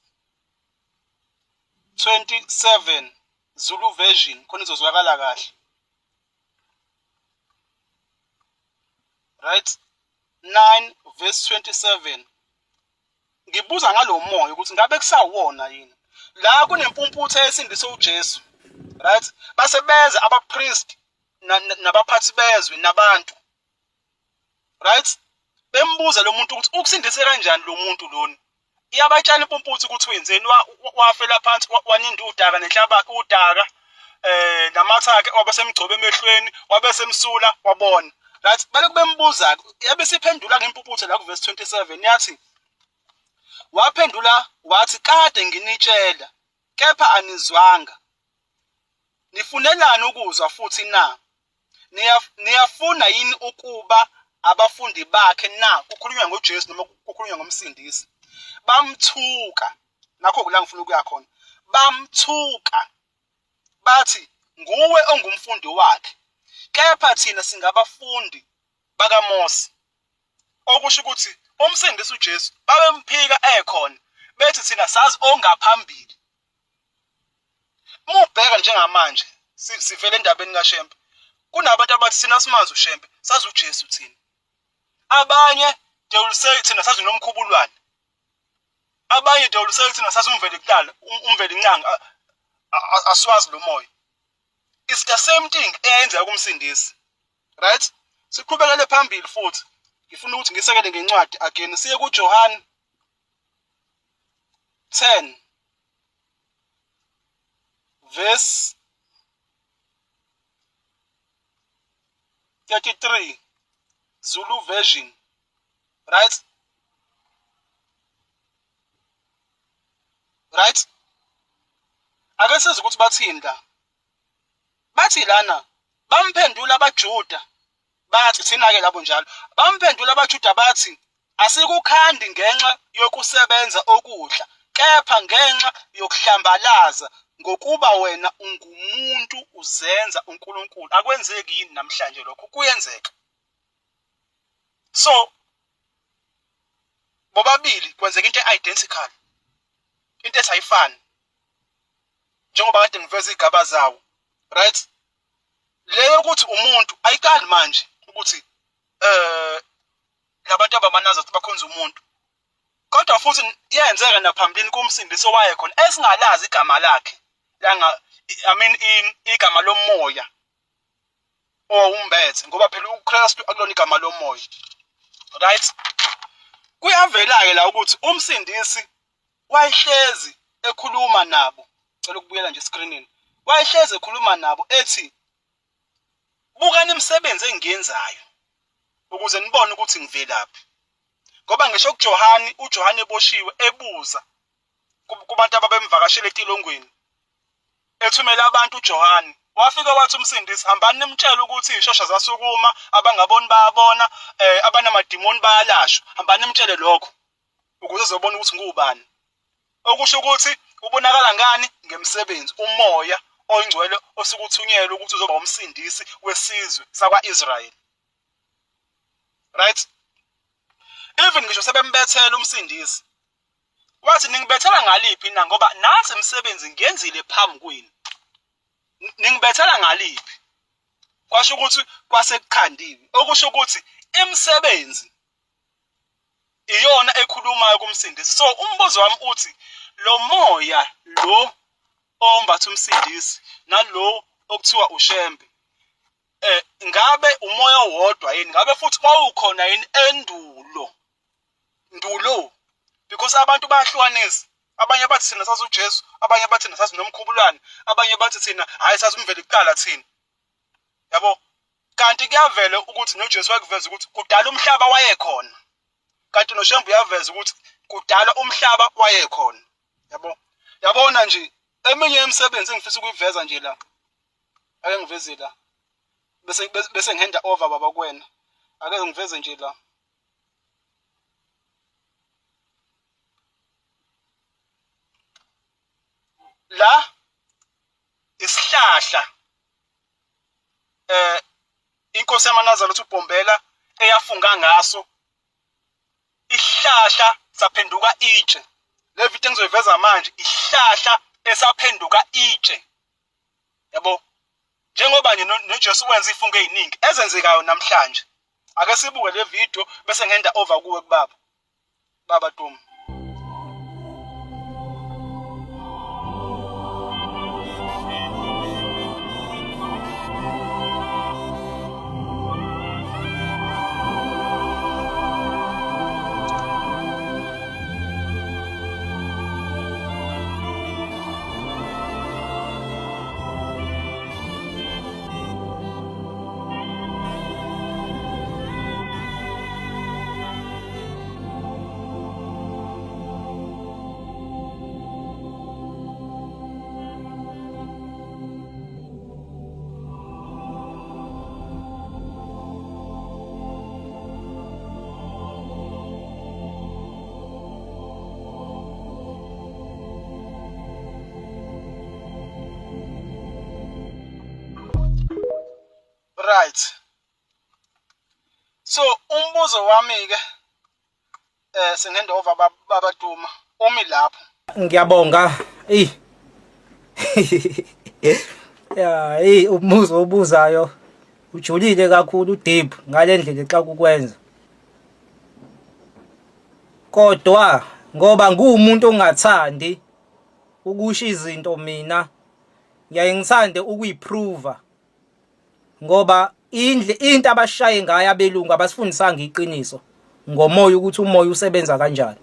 27 Zulu version khona izozwakala kahle. Right? 9 verse 27. Ngibuza ngalo moya ukuthi ngabe kusawona yini la kunempumputhe esindise uJesu. Right? Basebenza abapriest nabaphathi bezwe nabantu. Right? Bembuza lo muntu ukuthi ukusindise kanjani lo muntu lona. Iyabatshana impumputhe ukuthi wenzeni wafela phansi waninda udaka nenhlabathi udaka namatha akhe wabesemgcobe emehlweni wabesemsula wabona. Right? Bale kubembuza yabe siphendula ngempumputhe la ku verse 27 yathi waphendula wathi kade nginitshela kepha anizwanga. Nifunelani ukuzwa futhi na? Niyafuna yini ukuba abafundi bakhe na? Kukhulunywa ngoJesu noma kukhulunywa ngomsindisi. Bamthuka nakho kula ngifuna ukuya khona. Bamthuka bathi nguwe ongumfundi wakhe. Kepha thina singabafundi bakaMose. Okusho ukuthi umsindisi uJesu babemphika ekhona bethi thina sazi ongaphambili. Mubheka njengamanje sivele endabeni kaShembe. Kunabantu abathi thina simazi uShembe sazi uJesu thina. Abanye they will say thina sazi nomkhubulwane. Abanye they will say thina sazi umveli kuqala umveli incanga aswazi lo moya. It's the same thing eyenza kumsindisi. Right? Siqhubekele phambili futhi. Ngifuna ukuthi ngisekele ngencwadi again siye kuJohn 10 verse 33 Zulu version. Right? Right? Ake size ukuthi bathini la. Bathi lana bamphendula abaJuda bathi thina ke labo njalo. Bamphendula abaJuda bathi asikukhandi ngenxa yokusebenza okudla kepha ngenxa yokuhlambalaza ngokuba wena ungumuntu uzenza uNkulunkulu. Akwenzeki yini namhlanje lokho? Kuyenzeka. So bobabili kwenzeka into identical. Into esayifani. Njengoba kade ngiveza igaba zawo. Right? Leyo ukuthi umuntu ayikali manje ukuthi labantu abamanazaretha bakhonza umuntu. Kodwa futhi iyenzeka naphambilini kumsindisi owaye khona esingalazi igama lakhe. igama lomoya umbethe ngoba phela uKristu akulona igama lomoya. Right? Kuyavela-ke la ukuthi umsindisi wayehlezi ekhuluma nabo. Cela ukubuyela nje escreenini. Wayehlezi ekhuluma nabo ethi bukani imisebenzi engiyenzayo ukuze nibone ukuthi ngivelaphi. Ngoba ngisho kuJohani, uJohani eboshiwe ebuza kubantu ababemvakashela etilongweni. Ethumela abantu uJohani. Wafika wathi umsindisi hambani nimtshela ukuthi ishosha zasukuma, abangaboni bayabona, abanamadimoni bayalashwa. Hambani nimtshele lokho ukuze uzobona ukuthi ngubani. Okusho ukuthi ubonakala ngani ngemsebenzi, umoya oyingcwele osukuthunyelwe ukuthi uzoba umsindisi wesizwe sakwaIsrael. Right? Even ngisho sebembethela umsindisi. Wathi ningibethela ngaliphi na ngoba nansi imisebenzi ngiyenzile phambi kwenu. Ningibethela ngaliphi? Kwasho ukuthi kwasekukhandiwe. Okusho ukuthi imisebenzi iyona ekhulumayo kumsindisi. So umbuzo wami uthi lo moya lo ombatha umsindisi nalo okuthiwa ushembe ngabe umoya wodwa yini? Ngabe futhi bawukhona yini endulo? Ndulo because abantu bayahlukanisa. Abanye bathi thina sazi uJesu, abanye bathi thina sazi nomkhubulwane, abanye bathi thina hayi sazi umveli kuqala thina. Yabo? Kanti kuyavela ukuthi noJesu wakuveza ukuthi kudala umhlaba wayekhona. Kanti noShembe uyaveza ukuthi kudala umhlaba wayekhona. Yabo? Yabona nje eminye yemisebenzi engifisa ukuyiveza nje la. Ake ngiveze la. Bese ngihanda over baba kwena. Ake ngiveze nje la. La isihlahla inkosi yamanazareth uBhombela eyafunga ngaso isihlahla saphenduka itshe. Le video engizoyiveza manje isihlahla esaphenduka itshe. Yabo? Njengoba nje noJesu wenza ifungo eziningi ezenzekayo namhlanje. Ake sibuke le video bese ngenda over kuwe kubaba. Baba Duma. Right. So umbuzo wami ke sengenda over baba Duma umi lapho. Ngiyabonga. Umbuzo obuzayo ujulile kakhulu deep ngale ndlela xa kukwenza. Kodwa ngoba ngumuntu ongathandi ukusho izinto mina ngiyaye ngithande ukuyiprove ngoba into abashaye ngayo abelungu abasifundisanga iqiniso ngomoya ukuthi umoya usebenza kanjani.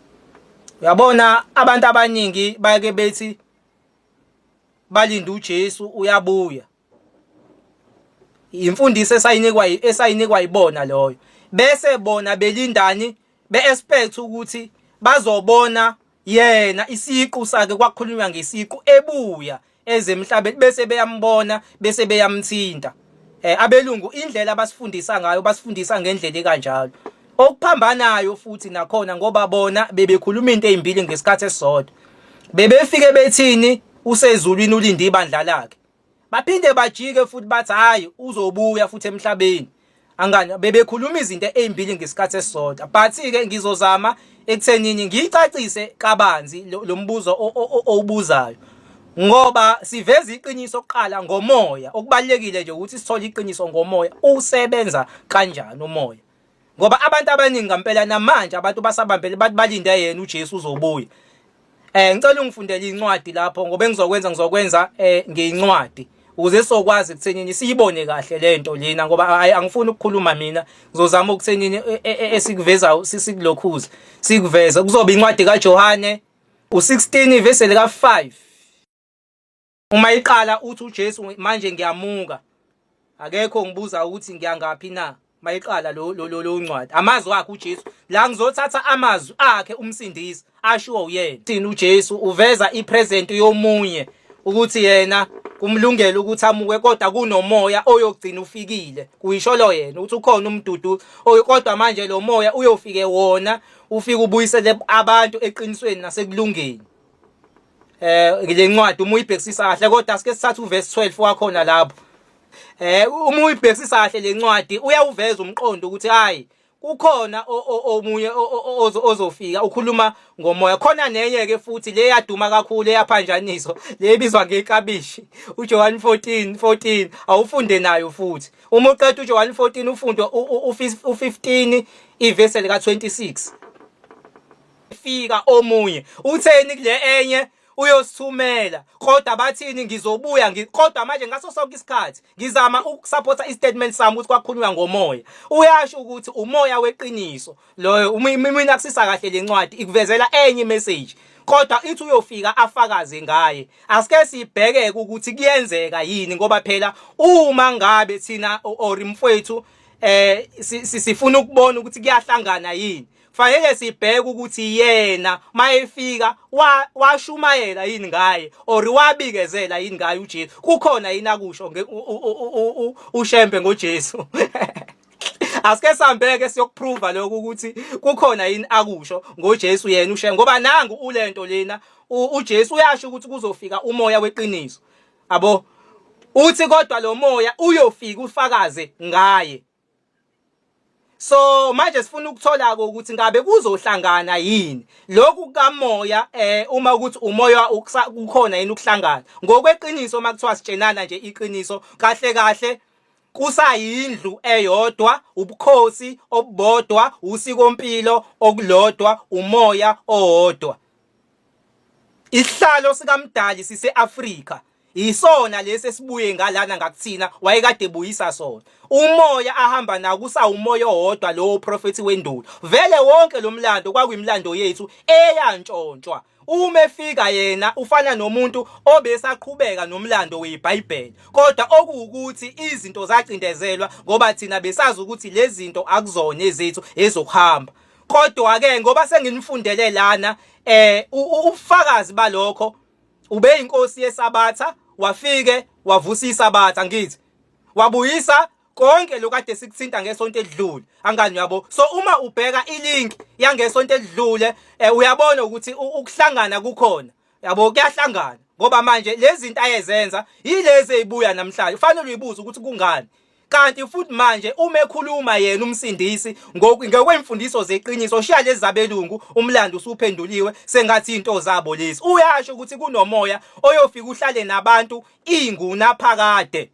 Uyabona abantu abaningi bayake bethi balinda uJesu uyabuya. Imfundiso esayinikwa ibona loyo. Bese bona belindani beexpect ukuthi bazobona yena isiqu sakhe kwakhulunywa ngesiqu ebuya ezemhlabeni bese beyambona bese beyamthinta. Abelungu indlela abasifundisa ngayo basifundisa ngendlela ekanjalo. Okuphambanayo futhi nakhona ngoba bona bebekhuluma into ezimbili ngesikhathi esisodwa. Bebefike bethini usezulwini ulinde ibandla lakhe. Baphinde bajike futhi bathi hayi uzobuya futhi emhlabeni. Angani bebekhuluma izinto ezimbili ngesikhathi esisodwa. But ke ngizozama ekuthenini ngicacise kabanzi lo mbuzo owubuzayo. Ngoba siveza iqiniso oqala ngomoya. Okubalekile nje ukuthi sithole iqiniso ngomoya usebenza kanjani umoya. Ngoba abantu abaningi ngempela namanje abantu basabambele bathi balinde yena uJesu uzobuya. Ngicela ungifundele incwadi lapho ngoba ngizokwenza ngeincwadi ukuze sizokwazi ukuthenini siyibone kahle lento lena ngoba angifuni ukukhuluma mina ngizozama ukuthenini esikuvezayo sikulokhuza sikuveza kuzoba incwadi kaJohane u16 verse lika 5 uma iqala uthi uJesu manje ngiyamuka akekho ngibuza ukuthi ngiyangaphi na mayiqala lo ncwadi amazwi akhe uJesu la ngizothatha amazwi akhe umsindisi ashiwo uyena thina uJesu uveza ipresent yomunye ukuthi yena kumlungela ukuthi amuke kodwa kunomoya oyogcina ufikile kuyisho lo yena ukuthi ukhona umdudu kodwa manje lo moya uyofike wona ufike ubuyisele abantu eqinisweni nasekulungeni le ncwadi uma uyibhekisisa kahle kodwa asike sithathe uverse 12 wakhona lapho uma uyibhekisisa kahle le ncwadi uyawuveza umqondo ukuthi hayi kukhona omunye ozofika ukhuluma ngomoya khona nenye ke futhi le yaduma kakhulu eyaphanjaniswa lebizwa ngekabishi uJohn 14:14 awufunde nayo futhi uma uqeda uJohn 14 ufunde u15 iverse lika 26 fika omunye utheni kule enye uyosithumela kodwa bathini ngizobuya kodwa manje ngaso sonke isikhathi ngizama ukusupporta istatement sami ukuthi kwakhulunywa ngomoya uyasho ukuthi umoya weqiniso loyo mina akusisa kahle lencwadi ikuvezela enye message kodwa ithi uyofika afakaze ngaye asike sibheke ukuthi kuyenzeka yini ngoba phela uma ngabe thina orimfowethu sifuna ukubona ukuthi kuyahlangana yini fanele sibheke ukuthi yena mayefika washumayela yini ngaye or wabikezela yini ngaye uJesu kukhona yini akusho ushembe ngoJesu asike sambeke siyokuprova lokho ukuthi kukhona yini akusho ngoJesu yena ushembe ngoba nangu ulento lena uJesu uyasho ukuthi kuzofika umoya weqiniso abo uthi kodwa lo moya uyofika ufakaze ngaye. So manje sifuna ukuthola ukuthi ngabe kuzohlangana yini lokhu kamoya uma ukuthi umoya ukukhona yini ukuhlangana ngokweqiniso makuthiwa sitshenana nje iqiniso kahle kahle kusayindlu eyodwa ubukhosi obubodwa usikompilo okulodwa umoya owodwa isihlalo sikaMdali sise-Afrika isona lesi sibuye ngalana ngakuthina wayekade buyisa sona umoya ahamba nawo kusawumoya owodwa lo prophet wendulo vele wonke lo mlando kwakuyimlando yethu eyantshontshwa uma efika yena ufana nomuntu obesaqhubeka nomlando weBhayibheli kodwa okuwukuthi izinto zacindezelwa ngoba thina besazi ukuthi lezi zinto akuzona ezethu ezokuhamba kodwa ke ngoba senginifundele lana ufakazi balokho ube inkosi yeSabatha wafike wavusa iSabatha ngithi wabuyisa konke lokade sikuthinta ngesonto edlule angani yabo so uma ubheka ilink yangesonto edlule uyabona ukuthi ukuhlangana kukhona yabo kuyahlangana ngoba manje lezi zinto ayezenza yilezi ezibuya namhlanje kufanele uyibuze ukuthi kungani kanti futhi manje uma ekhuluma yena umsindisi ngokwemfundiso zeqiniso shiya lezi zabelungu umlando usuphenduliwe sengathi into zabo lezi uyasho ukuthi kunomoya oyofika uhlale nabantu inguna phakade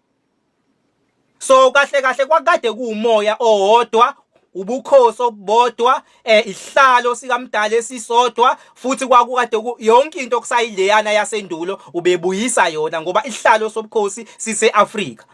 so kahle kahle kwakade kuumoya owodwa ubukhosi obodwa isihlalo sikaMdali esisodwa futhi kwakukade yonke into okusayileyana yasendulo ubebuyisa yona ngoba isihlalo sobukhosi sise-Afrika.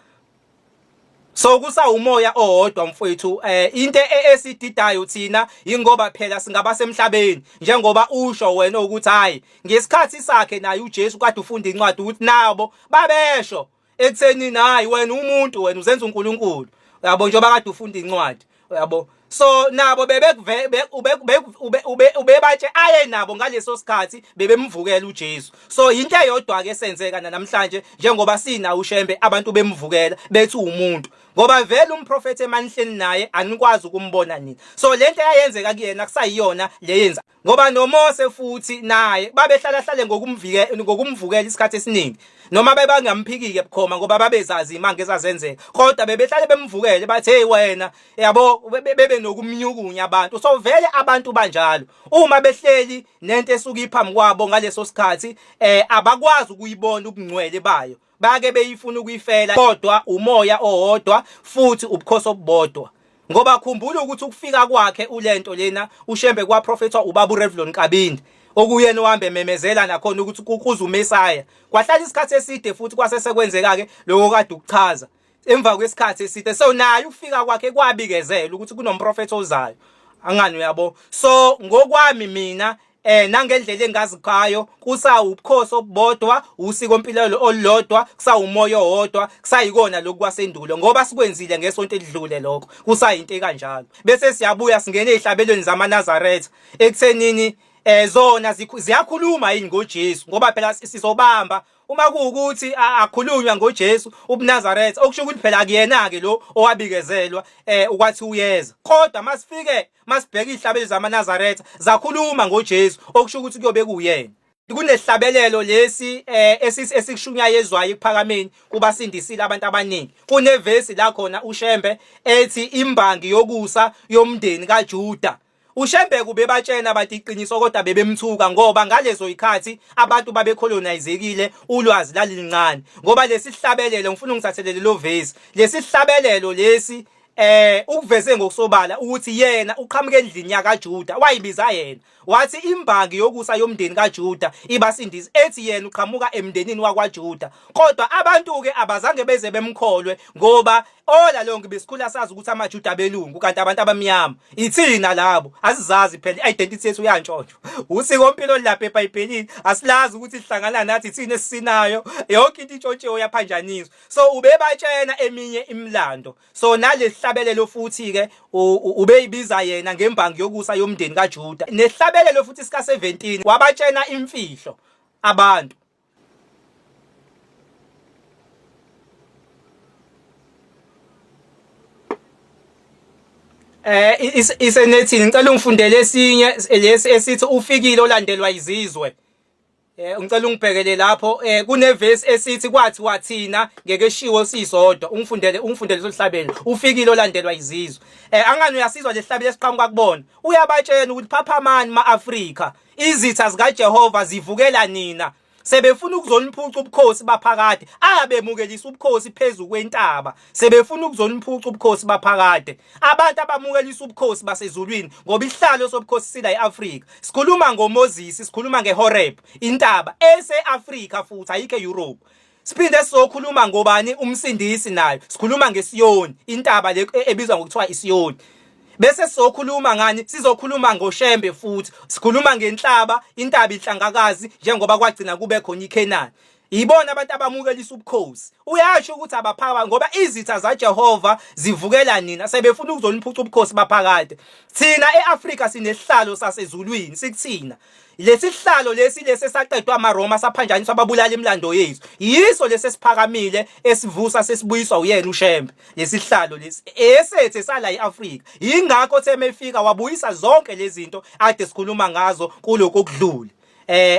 So kusa umoya owodwa mfowethu into esididayo thina ingoba phela singaba semhlabeni njengoba usho wena ukuthi hayi ngesikhathi sakhe naye uJesu kade ufunda incwadi ukuthi nabo babesho ekutheni hayi wena umuntu wena uzenza uNkulunkulu yabo njengoba kade ufunda incwadi yabo so nabo ubebatshe aye nabo ngaleso sikhathi bebemvukela uJesu so into eyodwa ke senzeka namhlanje njengoba sina ushembe abantu bemvukela bethi umuntu ngoba vele umprofeti emanihleni naye anikwazi ukumbona nini so lento eyayenzeka kuyena kusayiyona leyenza ngoba noMose futhi naye babehlala hlale ngokumvukela isikhathi esiningi noma bebangamphikike bukhoma ngoba babezazi imanga ezazenzeka kodwa bebehlale bemvukele bathi hey wena yabo bebe nokumnyukunya abantu so vele abantu banjalo uma behleli nento esuka iphambi kwabo ngaleso sikhathi abakwazi ukuyibona ubungcwele bayo bake beyifuna ukuyifela kodwa umoya owodwa futhi ubukhosi obodwa ngoba khumbula ukuthi ukufika kwakhe ulento lena ushembe kwaprofetwa ubaba uRevlon Kabindi okuyena ohambe memezela nakhona ukuthi kuza uMesaya. Kwahlala isikhathi eside futhi kwase sekwenzeka ke lokho kade ukuchaza. Emva kwesikhathi eside so naye ukufika kwakhe kwabikezela ukuthi kunomprofeti ozayo. Angani uyabo. So ngokwami mina nangendlela engazi ngayo kusa ubukhosi obodwa usiko mpilelo olulodwa kusawumoya owodwa kusayikona lokhu kwasendulo ngoba sikwenzile ngesonto elidlule lokho kusayinto ekanjalo bese siyabuya singene ezihlabelweni zamaNazaretha ekuthenini zona ziyakhuluma yini ngoJesu ngoba phela sizobamba uma kuukuthi akhulunywa ngoJesu uBnazaretha okusho ukuthi phela kuyena ke lo owabikezelwa ukwathi uyeza kodwa masibheka izihlabelo zamaNazaretha zakhuluma ngoJesu okusho ukuthi kuyobe kuyena kunesihlabelelo lesi esikushunyayezwayo ekuphakameni kubasindisile abantu abaningi kunevesi la khona uShembe ethi imbangi yokusa yomndeni kaJuda uShembe kube batshena bathi iqiniso kodwa bebemthuka ngoba ngalezo ikhathi abantu babe colonizekile ulwazi lalincane ngoba lesi sihlabelelo ngifuna ngithathelele lo vesi lesi sihlabelelo lesi ukuveze ngokusobala ukuthi yena uqhamuke endlini yakaJuda wayibiza yena wathi imbangi yokusa yomndeni kaJuda ibasindisi ethi yena uqhamuka emndenini wakwaJuda kodwa abantu ke abazange beze bemkholwe ngoba ola lonke besikhula sazi ukuthi amaJuda belungu kanti abantu abamnyama ithina labo asizazi phela identity yethu yantshontsho usiko impilo lapha eBhayibhelini asilazi ukuthi sihlangana nathi thina esinayo yonke into intshontsho yaphanjaniswa so ubebatshena eminye imlando so nalesihlabelelo futhi ke ubeyibiza yena ngembangi yokusa yomndeni kaJuda nesihlabelelo futhi sika 17 wabatshena imfihlo abantu isenethini ngicela ungifundele esinye lesi esithi ufikile olandelwa izizwe ngicela ungibhekele lapho kunevesi esithi kwathi wathina ngeke eshiwo sisodwa ungifundele sosihlabelo ufikile olandelwa izizwe angani uyasizwa lesihlabelo esiqhamuka kubona uyabatshena ukuthi phaphamani maAfrika izitha zikaJehova zivukela nina sebefuna ukuzoniphuca ubukhosi baphakade abemukelisa ubukhosi phezulu kwentaba sebefuna ukuzoniphuca ubukhosi baphakade abantu abamukelisa ubukhosi basezulwini ngoba isihlalo sobukhosi sila eAfrika sikhuluma ngoMoses sikhuluma ngeHoreb intaba eseAfrika futhi ayike Europe siphinde sizokhuluma ngobani umsindisi nayo sikhuluma ngeSiyoni intaba le ebizwa ngokuthiwa iSiyoni bese sizokhuluma ngani sizokhuluma ngoShembe futhi sikhuluma ngenhlaba intaba inhlangakazi njengoba kwagcina kube khona iKenani yibona abantu abamukelisa ubukhosi uyasho ukuthi abaphaka ngoba izitha zaJehova zivukela nina sebefuna ukuzoniphuca ubukhosi baphakade thina eAfrika sinesihlalo sasezulwini sikuthina lesihlalo lesi saqedwa amaRoma saphanjaniswa ababulala imlando yethu yiso lesesiphakamile esivusa sesibuyiswa uyena uShembe lesihlalo lesi esethe sala eAfrika ingakho themefika wabuyisa zonke lezi zinto ade sikhuluma ngazo kuloko okudlule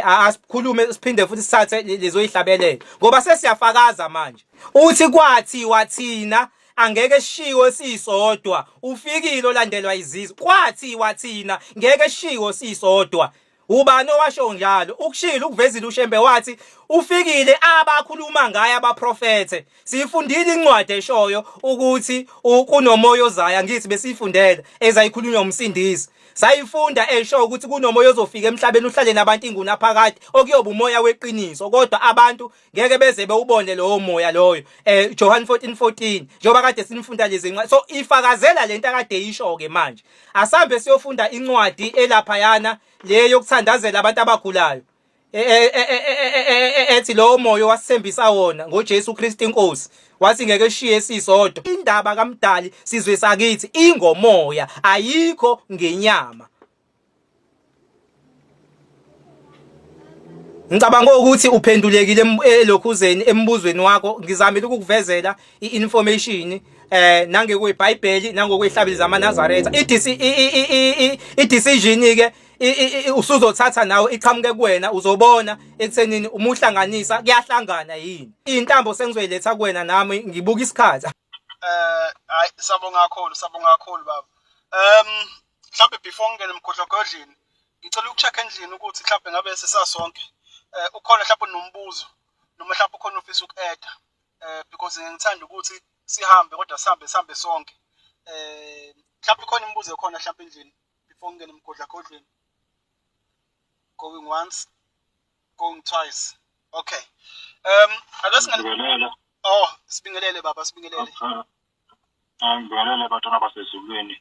asikhulume siphinde futhi sithathe lezo ihlabelelo ngoba sesiyafakaza manje uthi kwathiwa thina angeke sishiwo sisodwa ufikile olandelwa izizwe kwathiwa thina ngeke sishiwo sisodwa ubani owasho njalo ukushila ukuvezile uShembe wathi ufikile abakhuluma ngaye abaprofete sifundile incwadi eshoyo ukuthi kunomoya ozayo ngithi besifundela ezayikhulunywa umsindisi sayifunda esho ukuthi kunomoya ozofika emhlabeni uhlale nabantu inguna phakathi okuyoba umoya weqiniso kodwa abantu ngeke beze bewubone lowo moya loyo John 14:14 njengoba kade sinifunda lezi incwadi so ifakazela lento akade isho ke manje asambe siyofunda incwadi elapha yana le yokuthandazela abantu abagulayo ethi lowo moya wasithembisa wona ngoJesu Kristu inkosi wathi ngeke sishiye sisodwa indaba kaMdali sizwe sakithi ingomoya ayikho ngenyama ngicabanga ukuthi uphendulekile elokhuzeni embuzweni wakho ngizamile ukukuvezela iinformation nangekweBhayibheli nangokwehlabeli zamaNazaretha i-decision ke usuzothatha nawe iqhamuke kuwena uzobona ekuthenini umuhlanganisa kuyahlangana yini intambo sengizoyiletha kuwena nami ngibuka isikhathi hayi sabonga kakhulu baba mhlawumbe before ngene emgodlogodleni ngicela ukucheck endlini ukuthi mhlawumbe ngabe sesasonke ukhona mhlawumbe nombuzo noma mhlawumbe ukhona ufisa uku-add because ngithanda ukuthi sihambe kodwa sihambe sonke mhlawumbe khona imibuzo ekhona mhlawumbe endlini before ngene emgodlogodleni Going once, going twice. Okay. Ake Ngibingelele. Oh, sibingelele baba, sibingelele. Ngibingelele batona basezulwini.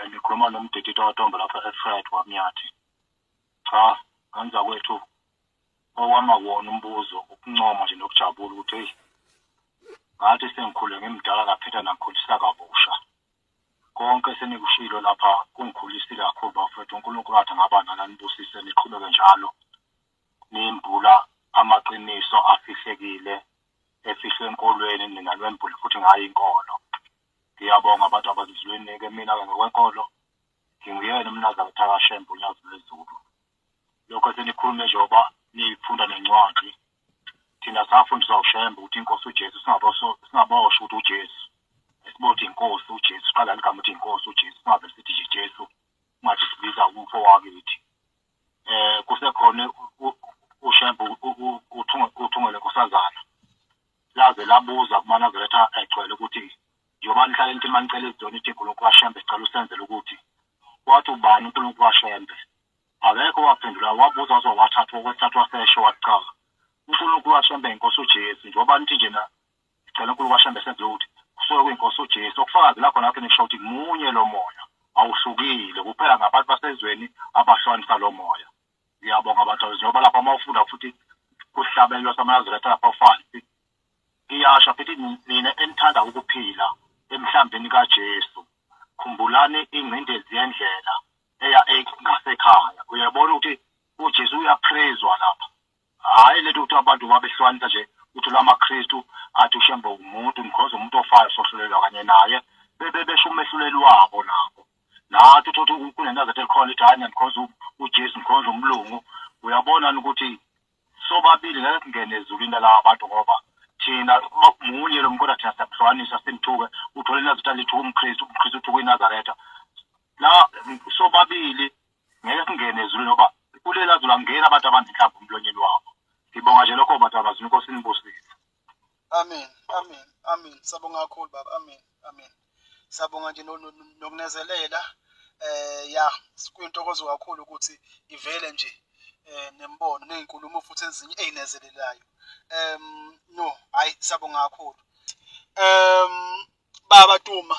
Ngikhuluma nomdidito waTomba lapha eFred waMnyathi. Cha, kanza kwethu owamawona umbuzo ukuncoma nje nokujabula ukuthi hey ngathi sengikhule ngimdala kaphetha nangikhulisa kabusha. Konke senikushilo lapha kungikhulisile kakhulu bafethu uNkulunkulu athi ngaba nananibusise niqhubeke njalo. Nimbula amaqiniso afihlekile efihlwe enkolweni nina lwembuli futhi ngayo inkolo. Ngiyabonga abantu abazizwini ke mina ngokwenkolo nginguyena umNazareth kaShembe uNyazi lwezulu. Lokho senikhulume njengoba nifunda nencwadi thina safundiswa uShembe ukuthi inkosi uJesu singabosho ukuthi uJesu esibothi inkosi uJesu siqala ligama ukuthi inkosi uJesu singabe sithi nje Jesu ungathi sibiza umfo wakithi. Kusekhona uShembe uthungele nkosazana laze labuza kumaNazaretha egcwele ukuthi njengoba nihlala into manicela izona ithi uNkulunkulu kaShembe sicela usenzele ukuthi wathi ubani uNkulunkulu kaShembe akekho waphendula wabuza wazowathatha okwesithathu wasesho wacala uNkulunkulu kaShembe inkosi uJesu njengoba nithi nje na sicela uNkulunkulu kaShembe senze ukuthi kusuke kwinkosi uJesu okufakazi lakho nakho nisho ukuthi munye lo moya awuhlukile kuphela ngabantu basezweni abahlanisa lo moya. Ngiyabonga abantu njengoba lapha mawufunda futhi kuhlabelwa samaNazaretha lapha ufansi iyasha futhi nina enithanda ukuphila emhlambeni kaJesu khumbulani ingcindezi yendlela eya ngasekhaya uyabona ukuthi uJesu uyapraiswa lapha hayi lethu ukuthi abantu babehlukanisa nje ukuthi lamaKristu athi uShembe umuntu ngikhoza umuntu ofayo sohlulelwa kanye naye bebesho umehluleli wabo nabo nathi ukuthi kuneNazaretha elikhona ithi hayi ngikhoza uJesu ngikhoza umlungu uyabona ukuthi sobabili ngeke kungene ezulwini la abantu ngoba thina munye lo mnkoda thina siyabhlanisa simthuke uthole iNazaretha lithi umKristu uthi kuyiNazaretha la sobabili ngeke kungene ezulwini ngoba kulela zula ngena abantu abaninhlamba umlonyeni wabo. Ngibonga nje lokho bantu abazini inkosi inibusise. Amen, amen, amen. Sabonga kakhulu baba, amen, amen. Sabonga nje nokunezelela ya kuyintokozo kakhulu ukuthi ivele nje nembono nezinkulumo futhi ezinye ezinezelelayo. No, hayi sabonga kakhulu. Baba Duma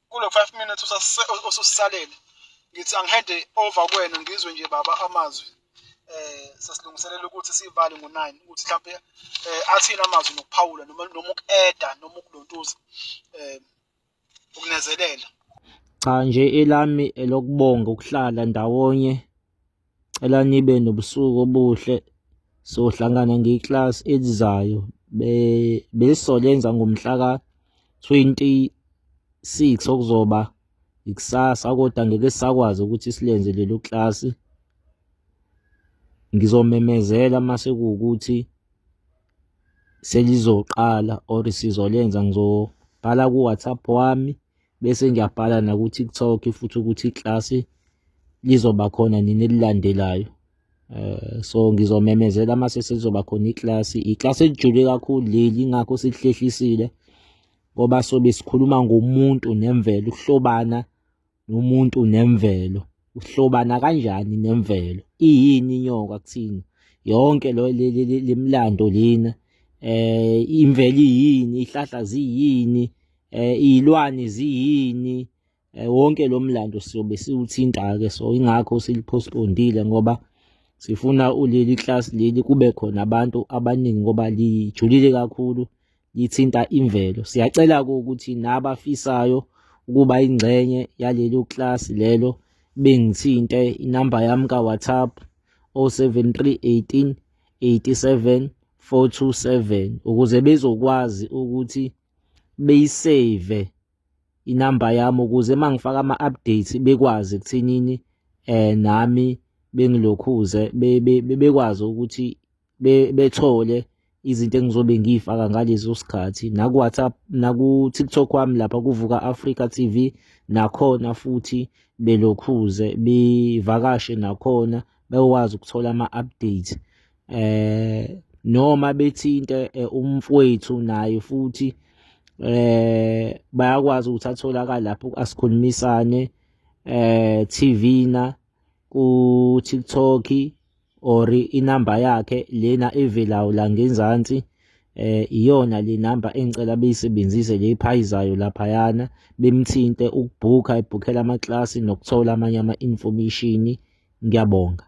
kulo 5 minutes ususisalele ngithi angihande over kwena ngizwe nje baba amazwi sasilungiselela ukuthi sivale ngo9 ukuthi mhlawumbe athina amazwi nokuphawula noma ukueda noma ukulontuza ukunezelela. Cha nje elami elokubonga ukuhlala ndawonye cela nibe nobusuku obuhle sohlangana ngeclass elizayo besolenza ngomhla ka 26 okuzoba ikusasa kodwa ngeke sakwazi ukuthi silenze lelo class. Ngizomemezela mase kuukuthi selizoqala or sizolenza ngizobhala ku WhatsApp wami bese ngiyabhala na ku TikTok futhi ukuthi iclass lizoba khona nini elilandelayo. So ngizomemezela mase selizoba khona iclass elijule kakhulu leli ngakho sihlehlisile ngoba sobe sikhuluma ngomuntu nemvelo ukuhlobana nomuntu nemvelo uhlobana kanjani nemvelo iyini inyoka kuthini yonke lo lemlando lena imvelo iyini ihlahla ziyini izilwane ziyini wonke lo mlando siyobe siwuthinta ke so ingakho silipostponedile ngoba sifuna uleli class leli kube khona abantu abaningi ngoba lijulile kakhulu lithinta imvelo. Siyacela ukuthi nabafisayo ukuba ingcenye yalelo class lelo bengithinte inamba yami ka WhatsApp 073 18 87 427 ukuze bezokwazi ukuthi beyisave inamba yami ukuze mangifaka ama-updates bekwazi kuthenini nami bengilokhuze bekwazi ukuthi bethole izinto engizobe ngiyifaka ngalezo sikhathi naku WhatsApp naku TikTok wami lapha kuvuka Africa TV nakhona futhi belokhuze bivakashe nakhona bekwazi ukuthola ama-updates noma bethinte umfowethu naye futhi bayakwazi ukuthi atholakala lapho asikhulumisane TV na ku TikTok or inamba yakhe lena evelayo la ngenzansi, iyona le namba engicela beyisebenzise le iphayizayo laphayana, bemthinte ukubhukha, ebhukhela amaklasi nokuthola amanye ama-information. Ngiyabonga.